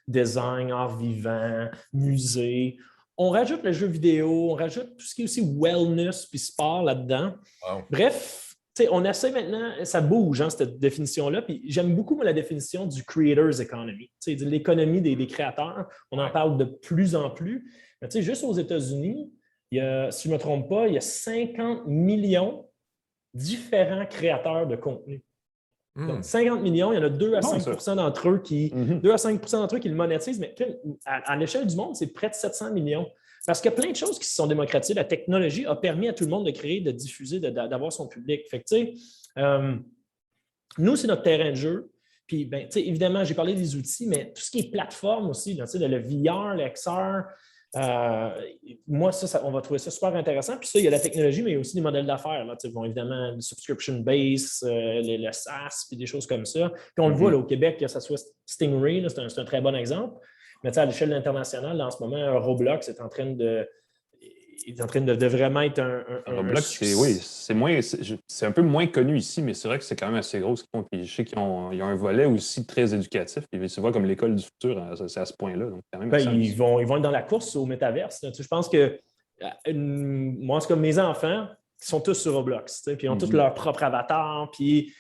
design, art vivant, musée. On rajoute le jeu vidéo, on rajoute tout ce qui est aussi wellness puis sport là-dedans. Wow. Bref, on essaie maintenant, ça bouge, cette définition-là. Puis j'aime beaucoup moi, la définition du creator's economy, de l'économie des créateurs. On en parle de plus en plus. Mais juste aux États-Unis, si je ne me trompe pas, il y a 50 millions différents créateurs de contenu. Donc, 50 millions, il y en a 2 à 5 d'entre eux qui le monétisent, mais à l'échelle du monde, c'est près de 700 millions. Parce qu'il y a plein de choses qui se sont démocratisées. La technologie a permis à tout le monde de créer, de diffuser, d'avoir son public. Fait que, nous, c'est notre terrain de jeu. Puis, évidemment, j'ai parlé des outils, mais tout ce qui est plateforme aussi, là, le VR, le XR, moi, on va trouver ça super intéressant. Puis ça, il y a la technologie, mais il y a aussi des modèles d'affaires. Bon, évidemment, le subscription base, le SaaS, puis des choses comme ça. Puis on le voit là, au Québec, que ce soit Stingray, c'est un très bon exemple. Mais à l'échelle internationale, en ce moment, Roblox est en train de vraiment être un
Roblox, c'est un peu moins connu ici, mais c'est vrai que c'est quand même assez gros. Puis je sais qu'ils ont un volet aussi très éducatif. Ils se voient comme l'école du futur, c'est à ce point-là. Donc, quand même
ils vont être dans la course au métaverse. Je pense que moi, c'est comme mes enfants, sont tous sur Roblox, puis ils ont tous leur propre avatar, puis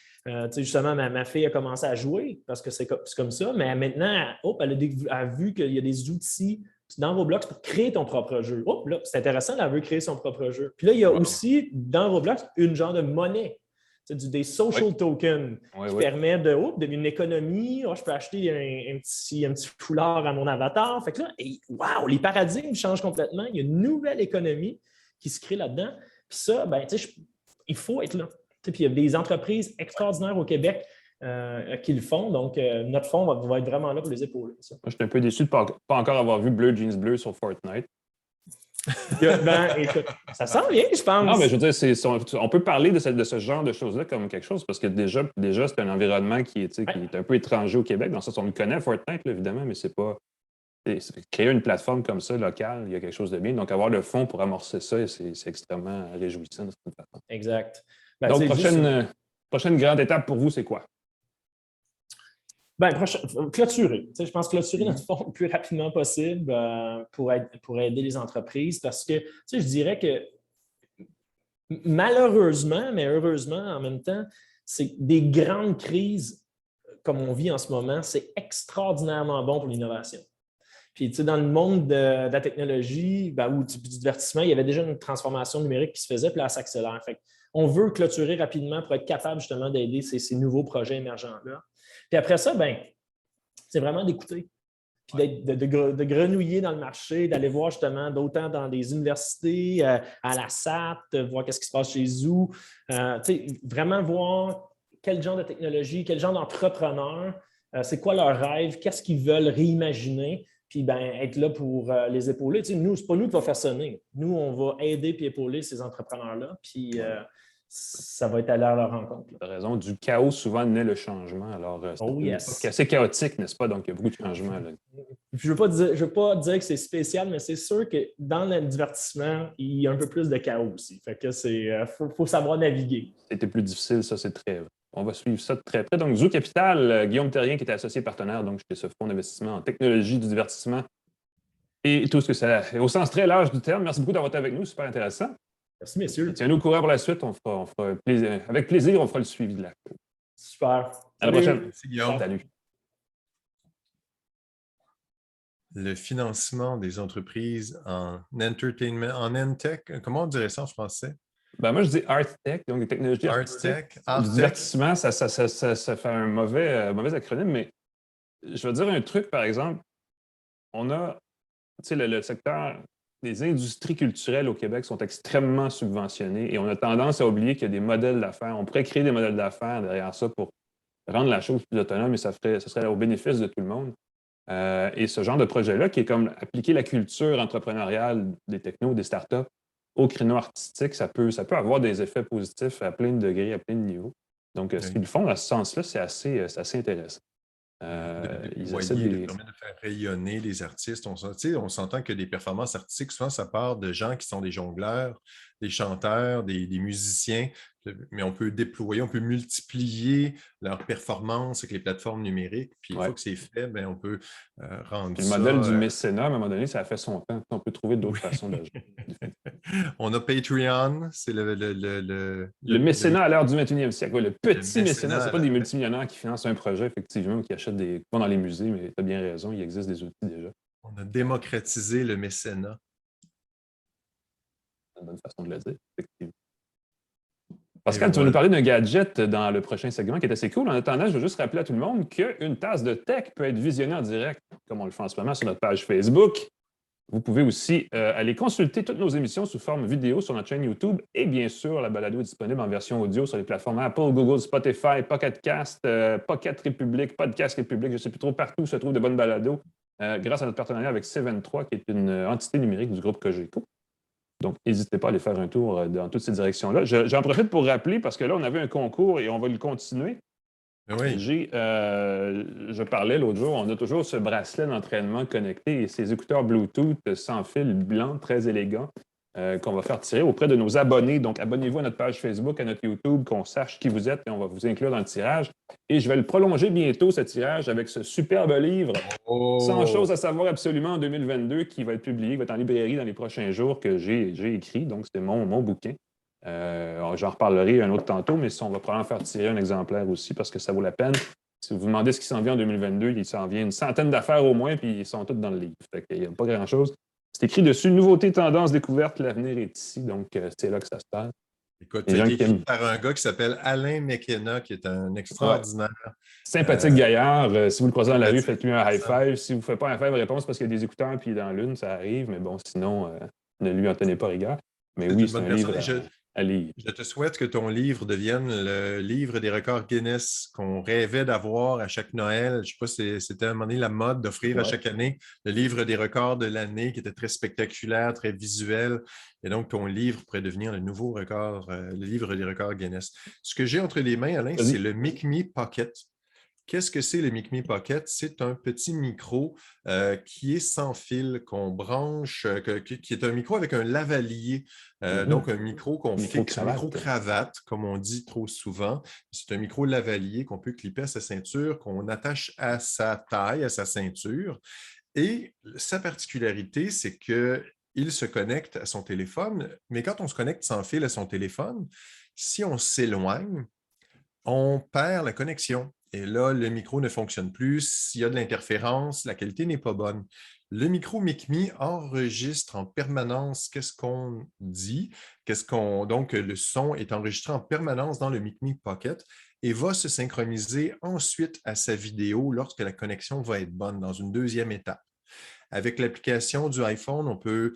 justement, ma fille a commencé à jouer parce que c'est comme ça, mais maintenant, elle a vu qu'il y a des outils dans Roblox pour créer ton propre jeu. Là, c'est intéressant, elle veut créer son propre jeu. Puis là, il y a aussi dans Roblox une genre de monnaie, des social tokens qui permet de une économie. Je peux acheter un petit foulard à mon avatar. Fait que là, wow, les paradigmes changent complètement. Il y a une nouvelle économie qui se crée là-dedans. Puis ça, il faut être là. Puis il y a des entreprises extraordinaires au Québec qui le font. Donc, notre fonds va être vraiment là pour les épauler. Ça.
Moi, je suis un peu déçu de ne pas encore avoir vu Bleu Jeans Bleu sur Fortnite.
Écoute, ça sent bien, je pense.
Non, mais je veux dire, on peut parler de ce genre de choses-là comme quelque chose parce que déjà c'est un environnement qui est un peu étranger au Québec. Dans le sens, on le connaît, Fortnite, là, évidemment, mais c'est pas. Créer une plateforme comme ça, locale, il y a quelque chose de bien. Donc, avoir le fonds pour amorcer ça, c'est extrêmement réjouissant de cette façon.
Exact.
Donc, prochaine grande étape pour vous, c'est quoi?
Clôturer. Je pense clôturer notre fonds le plus rapidement possible pour aider les entreprises parce que je dirais que malheureusement, mais heureusement en même temps, c'est des grandes crises comme on vit en ce moment, c'est extraordinairement bon pour l'innovation. Puis, dans le monde de la technologie ou du divertissement, il y avait déjà une transformation numérique qui se faisait, puis là, ça s'accélère. On veut clôturer rapidement pour être capable justement d'aider ces nouveaux projets émergents-là. Puis après ça, c'est vraiment d'écouter, puis de grenouiller dans le marché, d'aller voir justement d'autant dans des universités, à la SAT, voir qu'est-ce qui se passe chez Zoo, vraiment voir quel genre de technologie, quel genre d'entrepreneurs, c'est quoi leur rêve, qu'est-ce qu'ils veulent réimaginer, puis être là pour les épauler. Nous, ce n'est pas nous qui va faire sonner. Nous, on va aider et épauler ces entrepreneurs-là, puis ça va être aller à leur rencontre.
Tu as raison, du chaos, souvent, naît le changement. Alors, c'est assez chaotique, n'est-ce pas? Donc, il y a beaucoup de changements. Là.
Je ne veux pas dire que c'est spécial, mais c'est sûr que dans le divertissement, il y a un peu plus de chaos aussi. Fait que faut savoir naviguer.
C'était plus difficile, ça, c'est très vrai. On va suivre ça de très près. Donc, Zoo Capital, Guillaume Terrien, qui était associé partenaire donc chez ce fonds d'investissement en technologie du divertissement et tout ce que ça a, au sens très large du terme. Merci beaucoup d'avoir été avec nous, super intéressant.
Merci, messieurs.
Tiens-nous au courant pour la suite. On fera avec plaisir, on fera le suivi de la cour.
Super.
À la prochaine.
Merci, Guillaume.
Salut.
Le financement des entreprises en entertainment, en EdTech, comment on dirait ça en français?
Moi, je dis ArtTech, donc des technologies artistiques. Du divertissement, ça fait un mauvais acronyme, mais je vais dire un truc, par exemple. On a, le secteur des industries culturelles au Québec sont extrêmement subventionnées et on a tendance à oublier qu'il y a des modèles d'affaires. On pourrait créer des modèles d'affaires derrière ça pour rendre la chose plus autonome et ça serait au bénéfice de tout le monde. Et ce genre de projet-là, qui est comme appliquer la culture entrepreneuriale des technos, des startups au créneau artistique, ça peut avoir des effets positifs à plein de degrés, à plein de niveaux. Donc, ce qu'ils font dans ce sens-là, c'est assez intéressant.
Permet de faire rayonner les artistes. On s'entend que des performances artistiques, souvent, ça part de gens qui sont des jongleurs, des chanteurs, des musiciens, mais on peut déployer, on peut multiplier leurs performances avec les plateformes numériques. Puis une fois que c'est fait, on peut rendre ça...
Le modèle du mécénat, à un moment donné, ça a fait son temps. On peut trouver d'autres façons d'agir.
On a Patreon, c'est
le mécénat à l'ère du 21e siècle. Le petit mécénat, ce n'est pas des multimillionnaires qui financent un projet, effectivement, ou qui achètent des coupons dans les musées, mais tu as bien raison, il existe des outils déjà.
On a démocratisé le mécénat.
C'est une bonne façon de le dire, effectivement. Pascal, tu vas nous parler d'un gadget dans le prochain segment qui est assez cool. En attendant, je veux juste rappeler à tout le monde qu'une tasse de tech peut être visionnée en direct, comme on le fait en ce moment sur notre page Facebook. Vous pouvez aussi aller consulter toutes nos émissions sous forme vidéo sur notre chaîne YouTube et bien sûr, la balado est disponible en version audio sur les plateformes Apple, Google, Spotify, Pocket Cast, Pocket République, Podcast République, je ne sais plus trop partout où se trouvent de bonnes balados grâce à notre partenariat avec C23 qui est une entité numérique du groupe Cogeco. Donc, n'hésitez pas à aller faire un tour dans toutes ces directions-là. J'en profite pour rappeler, parce que là, on avait un concours et on va le continuer.
Oui.
Je parlais l'autre jour, on a toujours ce bracelet d'entraînement connecté et ces écouteurs Bluetooth sans fil blanc, très élégants, qu'on va faire tirer auprès de nos abonnés. Donc, abonnez-vous à notre page Facebook, à notre YouTube, qu'on sache qui vous êtes et on va vous inclure dans le tirage. Et je vais le prolonger bientôt, ce tirage, avec ce superbe livre, 100 choses à savoir absolument en 2022, qui va être publié, qui va être en librairie dans les prochains jours, que j'ai écrit. Donc, c'est mon bouquin. J'en reparlerai un autre tantôt, mais on va probablement faire tirer un exemplaire aussi parce que ça vaut la peine. Si vous vous demandez ce qui s'en vient en 2022, il s'en vient une centaine d'affaires au moins, puis ils sont tous dans le livre. Fait qu'il n'y a pas grand-chose. C'est écrit dessus, nouveautés, tendances, découvertes, l'avenir est ici. Donc, c'est là que ça se passe.
Écoute, c'est écrit par un gars qui s'appelle Alain McKenna, qui est un extraordinaire.
Sympathique gaillard. Si vous le croisez dans la rue, faites-lui un high five. Si vous ne faites pas un high five, réponse parce qu'il y a des écouteurs puis il est dans l'une, ça arrive. Mais bon, sinon, ne lui en tenez pas rigueur. Mais oui, c'est un livre à lire.
Je te souhaite que ton livre devienne le livre des records Guinness qu'on rêvait d'avoir à chaque Noël. Je ne sais pas si c'était à un moment donné la mode d'offrir à chaque année le livre des records de l'année qui était très spectaculaire, très visuel. Et donc, ton livre pourrait devenir le nouveau record, le livre des records Guinness. Ce que j'ai entre les mains, Alain, c'est le MicMe Pocket. Qu'est-ce que c'est le MicMe Pocket? C'est un petit micro qui est sans fil, qu'on branche, qui est un micro avec un lavalier. Donc, un micro qu'on fixe, un micro-cravate, comme on dit trop souvent. C'est un micro lavalier qu'on peut clipper à sa ceinture, qu'on attache à sa taille, à sa ceinture. Et sa particularité, c'est qu'il se connecte à son téléphone, mais quand on se connecte sans fil à son téléphone, si on s'éloigne, on perd la connexion. Et là, le micro ne fonctionne plus. S'il y a de l'interférence, la qualité n'est pas bonne. Le micro MicMe enregistre en permanence qu'est-ce qu'on dit, donc le son est enregistré en permanence dans le MicMe Pocket et va se synchroniser ensuite à sa vidéo lorsque la connexion va être bonne dans une deuxième étape. Avec l'application du iPhone, on peut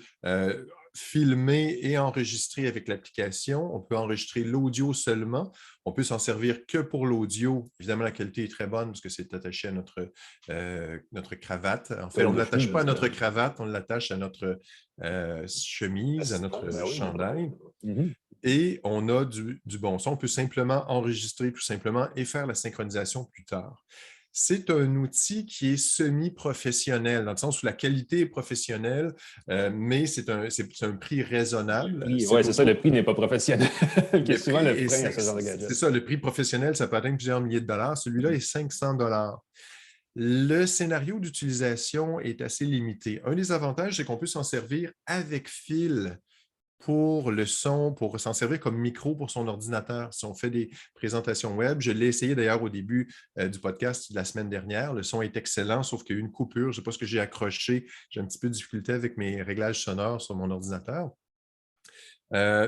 filmer et enregistrer avec l'application. On peut enregistrer l'audio seulement. On peut s'en servir que pour l'audio. Évidemment, la qualité est très bonne parce que c'est attaché à notre cravate. En fait, on ne l'attache pas à notre cravate, on l'attache à notre chemise, à notre chandail. Et on a du bon son. On peut simplement enregistrer tout simplement et faire la synchronisation plus tard. C'est un outil qui est semi-professionnel, dans le sens où la qualité est professionnelle, mais c'est un prix raisonnable.
Oui, c'est ça, le prix n'est pas professionnel. C'est souvent le frein à ce genre de gadget.
C'est ça, le prix professionnel, ça peut atteindre plusieurs milliers de dollars. Celui-là est 500 dollars. Le scénario d'utilisation est assez limité. Un des avantages, c'est qu'on peut s'en servir avec fil pour le son, pour s'en servir comme micro pour son ordinateur. Si on fait des présentations web, je l'ai essayé d'ailleurs au début du podcast de la semaine dernière. Le son est excellent, sauf qu'il y a eu une coupure. Je ne sais pas ce que j'ai accroché. J'ai un petit peu de difficulté avec mes réglages sonores sur mon ordinateur.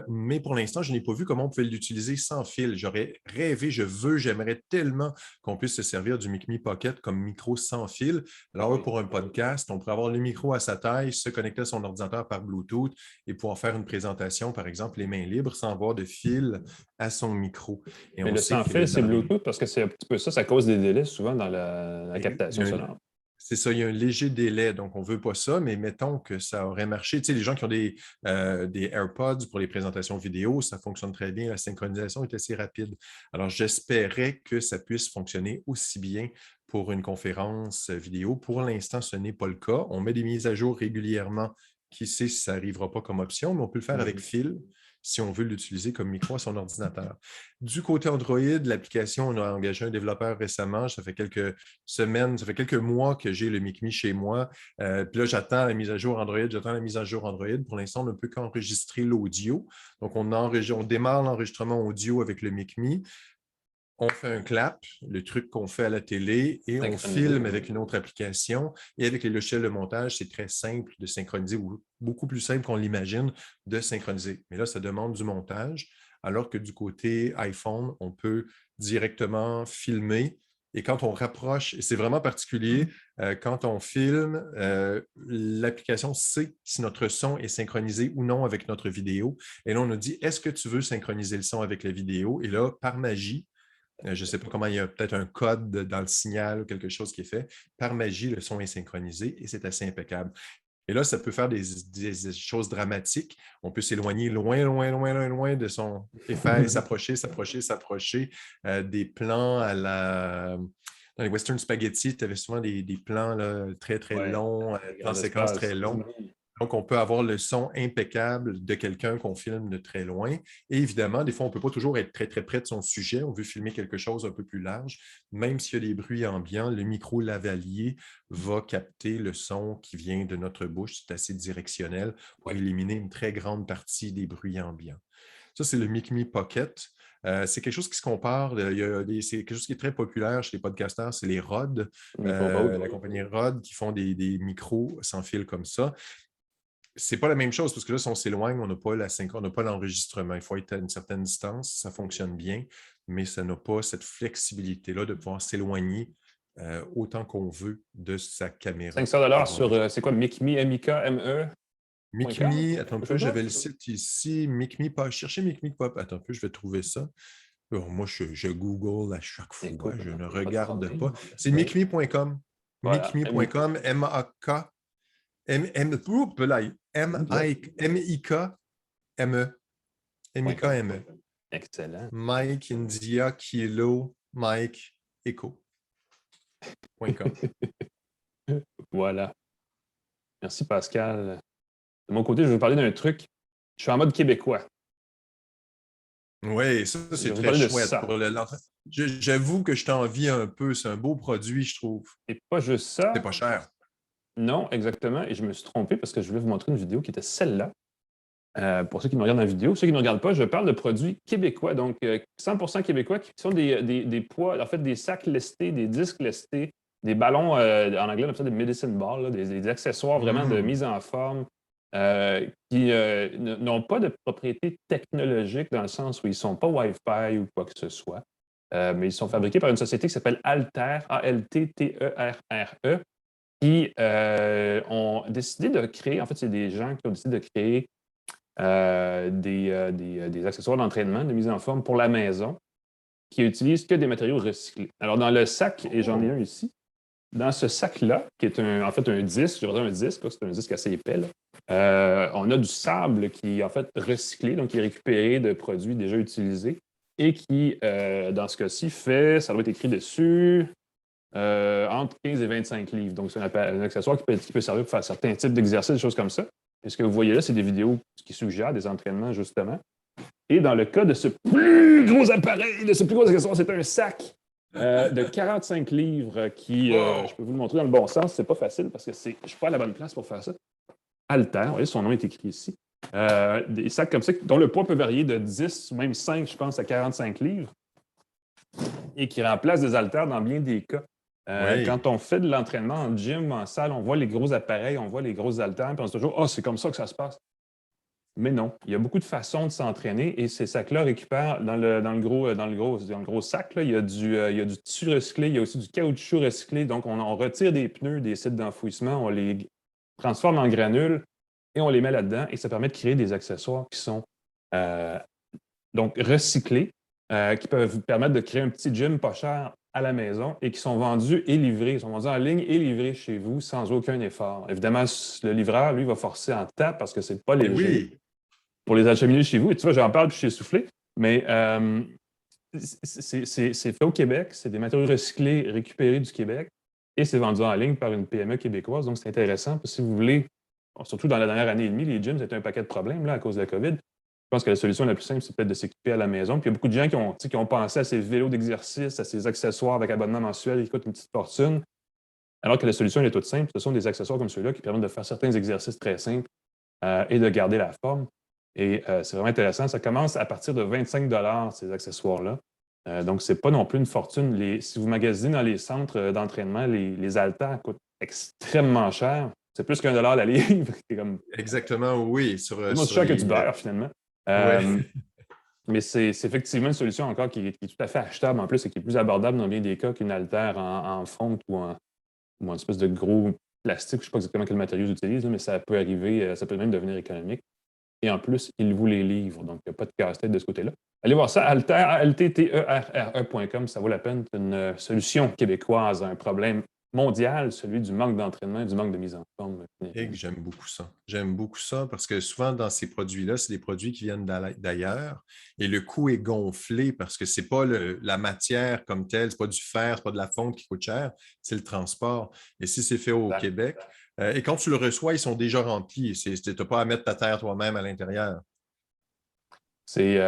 Mais pour l'instant, je n'ai pas vu comment on pouvait l'utiliser sans fil. J'aurais rêvé, j'aimerais tellement qu'on puisse se servir du MicMe Pocket comme micro sans fil. Alors, pour un podcast, on pourrait avoir le micro à sa taille, se connecter à son ordinateur par Bluetooth et pouvoir faire une présentation, par exemple, les mains libres, sans avoir de fil à son micro.
Mais le sans fil, c'est Bluetooth parce que c'est un petit peu ça, ça cause des délais souvent dans la captation sonore.
C'est ça, il y a un léger délai, donc on ne veut pas ça, mais mettons que ça aurait marché. Tu sais, les gens qui ont des AirPods pour les présentations vidéo, ça fonctionne très bien, la synchronisation est assez rapide. Alors, j'espérais que ça puisse fonctionner aussi bien pour une conférence vidéo. Pour l'instant, ce n'est pas le cas. On met des mises à jour régulièrement. Qui sait si ça n'arrivera pas comme option, mais on peut le faire avec fil si on veut l'utiliser comme micro à son ordinateur. Du côté Android, l'application, on a engagé un développeur récemment. Ça fait quelques semaines, ça fait quelques mois que j'ai le MicMe chez moi. Puis là, j'attends la mise à jour Android. Pour l'instant, on ne peut qu'enregistrer l'audio. Donc, on démarre l'enregistrement audio avec le MicMe. On fait un clap, le truc qu'on fait à la télé, et on filme avec une autre application. Et avec les logiciels de montage, c'est très simple de synchroniser, ou beaucoup plus simple qu'on l'imagine de synchroniser. Mais là, ça demande du montage, alors que du côté iPhone, on peut directement filmer. Et quand on rapproche, et c'est vraiment particulier, quand on filme, l'application sait si notre son est synchronisé ou non avec notre vidéo. Et là, on nous dit, est-ce que tu veux synchroniser le son avec la vidéo? Et là, par magie, je ne sais pas comment, il y a peut-être un code dans le signal ou quelque chose qui est fait. Par magie, le son est synchronisé et c'est assez impeccable. Et là, ça peut faire des choses dramatiques. On peut s'éloigner loin de son effet, s'approcher. Des plans dans les Western Spaghetti, tu avais souvent des plans là, très, très longs, en séquence très longs. Donc, on peut avoir le son impeccable de quelqu'un qu'on filme de très loin. Et évidemment, des fois, on ne peut pas toujours être très, très près de son sujet. On veut filmer quelque chose un peu plus large. Même s'il y a des bruits ambiants, le micro lavalier va capter le son qui vient de notre bouche. C'est assez directionnel pour éliminer une très grande partie des bruits ambiants. Ça, c'est le Micmi Pocket. C'est quelque chose qui se compare. C'est quelque chose qui est très populaire chez les podcasteurs, c'est les Rode, la compagnie Rode qui font des micros sans fil comme ça. C'est pas la même chose parce que là, si on s'éloigne, on n'a pas l'enregistrement. Il faut être à une certaine distance, ça fonctionne bien, mais ça n'a pas cette flexibilité-là de pouvoir s'éloigner autant qu'on veut de sa caméra.
500 sur, c'est quoi, Micmi, M-I-K-M-E?
Micmi, attends un peu, j'avais le site ici, Micmi, cherchez Micmi Pop, attends un peu, je vais trouver ça. Alors, moi, je Google à chaque fois,
Écoute,
je ne regarde pas. C'est
Oui.
micmi.com.
Voilà.
Micmi.com, M-A-K, M-I-K-M-E. M-I-K-M-E.
Excellent.
Mike, India, Kilo, Mike, Echo.com.
Voilà. Merci, Pascal. De mon côté, je vais vous parler d'un truc. Je suis en mode québécois.
Oui, ça,
Je
c'est
vais vous
très
parler de
chouette.
ça.
J'avoue que je t'envie un peu. C'est un beau produit, je trouve.
Et pas juste ça.
C'est pas cher.
Non, exactement. Et je me suis trompé parce que je voulais vous montrer une vidéo qui était celle-là. Pour ceux qui me regardent dans la vidéo. Ceux qui ne me regardent pas, je parle de produits québécois, donc 100% québécois, qui sont des poids, en fait, des sacs lestés, des disques lestés, des ballons, en anglais, on appelle ça des medicine balls, là, des accessoires vraiment de mise en forme qui n'ont pas de propriétés technologiques dans le sens où ils ne sont pas Wi-Fi ou quoi que ce soit. Mais ils sont fabriqués par une société qui s'appelle Alter, A-L-T-T-E-R-R-E, qui ont décidé de créer, en fait, c'est des gens qui ont décidé de créer des accessoires d'entraînement, de mise en forme pour la maison, qui utilisent que des matériaux recyclés. Alors, dans le sac, et j'en ai un ici, dans ce sac-là, qui est en fait un disque, je vais dire un disque, c'est un disque assez épais, là, on a du sable qui est en fait recyclé, donc qui est récupéré de produits déjà utilisés et qui, dans ce cas-ci, ça doit être écrit dessus, entre 15 et 25 livres. Donc, c'est un accessoire qui peut servir pour faire certains types d'exercices, des choses comme ça. Et ce que vous voyez là, c'est des vidéos qui suggèrent des entraînements, justement. Et dans le cas de ce plus gros appareil, de ce plus gros accessoire, c'est un sac de 45 livres qui, je peux vous le montrer dans le bon sens, c'est pas facile parce que je ne suis pas à la bonne place pour faire ça. Alter, vous voyez, son nom est écrit ici. Des sacs comme ça, dont le poids peut varier de 10 ou même 5, je pense, à 45 livres et qui remplacent des haltères dans bien des cas.
Oui.
Quand on fait de l'entraînement en gym, en salle, on voit les gros appareils, on voit les grosses haltères, puis on se dit toujours « Ah, c'est comme ça que ça se passe ». Mais non, il y a beaucoup de façons de s'entraîner et ces sacs-là récupèrent dans le gros sac, là, il y a du tissu recyclé, il y a aussi du caoutchouc recyclé. Donc, on retire des pneus des sites d'enfouissement, on les transforme en granules et on les met là-dedans et ça permet de créer des accessoires qui sont donc recyclés, qui peuvent vous permettre de créer un petit gym pas cher à la maison et qui sont vendus et livrés. Ils sont vendus en ligne et livrés chez vous sans aucun effort. Évidemment, le livreur, lui, va forcer en tape parce que c'est pas léger.
Oui.
Pour les acheminer chez vous. Et tu vois, j'en parle puis je suis essoufflé. Mais c'est fait au Québec. C'est des matériaux recyclés récupérés du Québec et c'est vendu en ligne par une PME québécoise. Donc, c'est intéressant. Parce que si vous voulez, surtout dans la dernière année et demie, les gyms, c'était un paquet de problèmes là, à cause de la COVID. Je pense que la solution la plus simple, c'est peut-être de s'équiper à la maison. Puis il y a beaucoup de gens qui ont pensé à ces vélos d'exercice, à ces accessoires avec abonnement mensuel qui coûtent une petite fortune. Alors que la solution, elle est toute simple. Ce sont des accessoires comme ceux-là qui permettent de faire certains exercices très simples et de garder la forme. Et c'est vraiment intéressant. Ça commence à partir de 25 $ ces accessoires-là. Donc, ce n'est pas non plus une fortune. Si vous magasinez dans les centres d'entraînement, les haltères coûtent extrêmement cher. C'est plus qu'$1 la livre. Comme...
Exactement, oui.
C'est moins cher que du beurre, finalement.
Ouais.
Mais c'est effectivement une solution encore qui est tout à fait achetable en plus et qui est plus abordable dans bien des cas qu'une haltère en fonte ou en espèce de gros plastique. Je ne sais pas exactement quel matériau ils utilisent, mais ça peut arriver, ça peut même devenir économique. Et en plus, ils vous les livrent. Donc, il n'y a pas de casse-tête de ce côté-là. Allez voir ça, alter.com, ça vaut la peine. C'est une solution québécoise à un problème mondial, celui du manque d'entraînement et du manque de mise en forme.
Et que j'aime beaucoup ça. J'aime beaucoup ça parce que souvent, dans ces produits-là, c'est des produits qui viennent d'ailleurs et le coût est gonflé parce que ce n'est pas la matière comme telle, ce n'est pas du fer, ce n'est pas de la fonte qui coûte cher, c'est le transport. Et si c'est fait au Québec, et quand tu le reçois, ils sont déjà remplis. Tu n'as pas à mettre ta terre toi-même à l'intérieur.
C'est.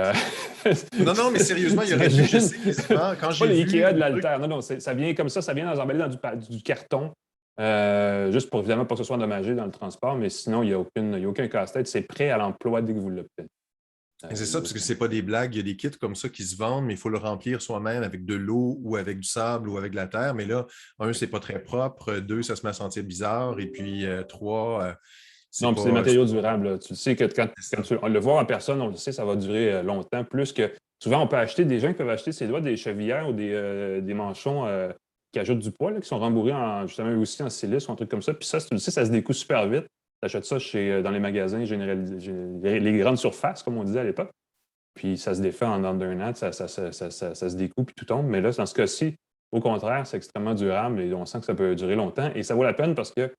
Non, mais sérieusement, il y aurait dû, je sais que souvent, quand j'ai
vu... Pas les
vu...
Ikea de l'Alter. Non, ça vient comme ça vient emballé dans du carton, juste pour évidemment pas que ce soit endommagé dans le transport, mais sinon, il n'y a aucun casse-tête. C'est prêt à l'emploi dès que vous l'obtenez.
Et c'est ça, parce que c'est pas des blagues. Il y a des kits comme ça qui se vendent, mais il faut le remplir soi-même avec de l'eau ou avec du sable ou avec de la terre. Mais là, un, c'est pas très propre. Deux, ça se met à sentir bizarre. Et puis, trois,
Non, puis c'est des matériaux durables. Là. Tu le sais que quand on le voit en personne, on le sait, ça va durer longtemps. Plus que souvent, on peut acheter, des gens qui peuvent acheter ces doigts, des chevillères ou des manchons qui ajoutent du poids, là, qui sont rembourrés justement aussi en silice ou un truc comme ça. Puis ça, tu le sais, ça se découle super vite. Tu achètes ça dans les magasins les grandes surfaces, comme on disait à l'époque. Puis ça se défait en under an, ça se découpe puis tout tombe. Mais là, dans ce cas-ci, au contraire, c'est extrêmement durable et on sent que ça peut durer longtemps. Et ça vaut la peine parce que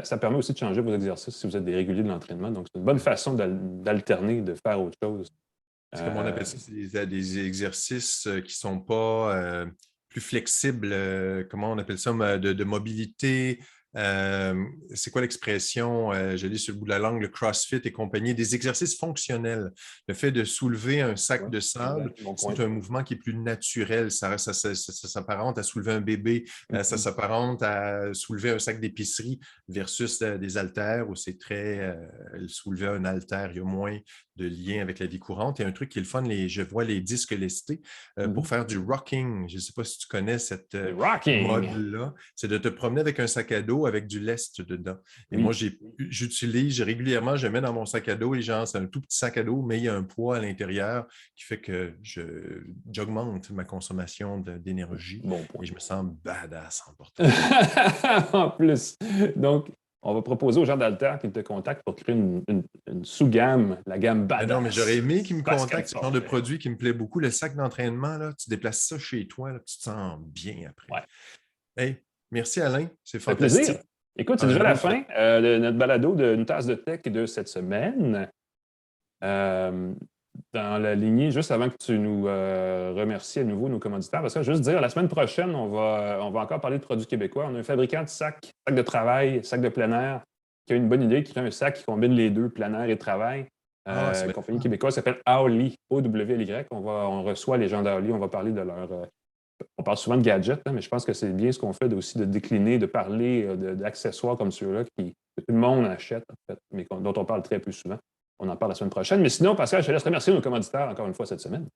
ça permet aussi de changer vos exercices si vous êtes des réguliers de l'entraînement. Donc, c'est une bonne façon d'alterner, de faire autre chose.
C'est comme on appelle ça, c'est des exercices qui ne sont pas plus flexibles. Comment on appelle ça? De mobilité. C'est quoi l'expression? Je lis sur le bout de la langue, le CrossFit et compagnie. Des exercices fonctionnels. Le fait de soulever un sac de sable, c'est un mouvement qui est plus naturel. Ça s'apparente à soulever un bébé. Ça s'apparente à soulever un sac d'épicerie versus des haltères où c'est très... soulever un haltère, il y a moins de lien avec la vie courante. Il y a un truc qui est le fun, je vois les disques lestés pour faire du rocking. Je ne sais pas si tu connais cette mode-là. C'est de te promener avec un sac à dos avec du lest dedans. Et moi, j'utilise régulièrement, je mets dans mon sac à dos et genre, c'est un tout petit sac à dos, mais il y a un poids à l'intérieur qui fait que j'augmente ma consommation d'énergie et je me sens badass en portant.
En plus. Donc, on va proposer aux gens d'Alter qu'ils te contactent pour créer une sous-gamme, la gamme badass.
Non, mais j'aurais aimé qu'ils me contactent. C'est le genre de produit qui me plaît beaucoup. Le sac d'entraînement, là, tu déplaces ça chez toi, là, tu te sens bien après.
Ouais.
Hey, merci Alain, c'est
fantastique.
Plaisir.
Écoute, c'est déjà la fin de notre balado d'une tasse de tech de cette semaine. Dans la lignée, juste avant que tu nous remercies à nouveau nos commanditaires, parce que juste dire, la semaine prochaine, on va encore parler de produits québécois. On a un fabricant de sacs de travail, sacs de plein air, qui a une bonne idée, qui fait un sac qui combine les deux, plein air et travail. Une compagnie québécoise s'appelle Aoli, O-W-L-Y. On reçoit les gens d'Aoli, on va parler de leur... on parle souvent de gadgets, mais je pense que c'est bien ce qu'on fait aussi de décliner, de parler d'accessoires comme ceux-là que tout le monde achète, en fait, mais dont on parle très peu souvent. On en parle la semaine prochaine. Mais sinon, Pascal, je te laisse remercier nos commanditaires encore une fois cette semaine.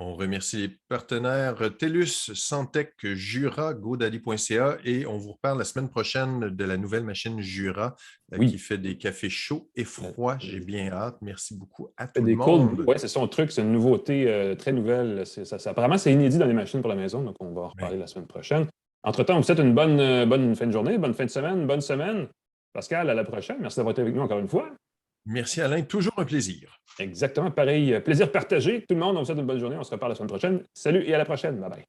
On remercie les partenaires TELUS, Santec, Jura, GoDaddy.ca et on vous reparle la semaine prochaine de la nouvelle machine Jura qui fait des cafés chauds et froids. J'ai bien hâte. Merci beaucoup à tout le monde.
Oui, c'est son truc. C'est une nouveauté très nouvelle. Apparemment, c'est inédit dans les machines pour la maison, donc on va en reparler la semaine prochaine. Entre-temps, on vous souhaite une bonne fin de journée, bonne fin de semaine, bonne semaine. Pascal, à la prochaine. Merci d'avoir été avec nous encore une fois.
Merci Alain, toujours un plaisir.
Exactement, pareil. Plaisir partagé. Tout le monde, on vous souhaite une bonne journée. On se reparle la semaine prochaine. Salut et à la prochaine. Bye bye.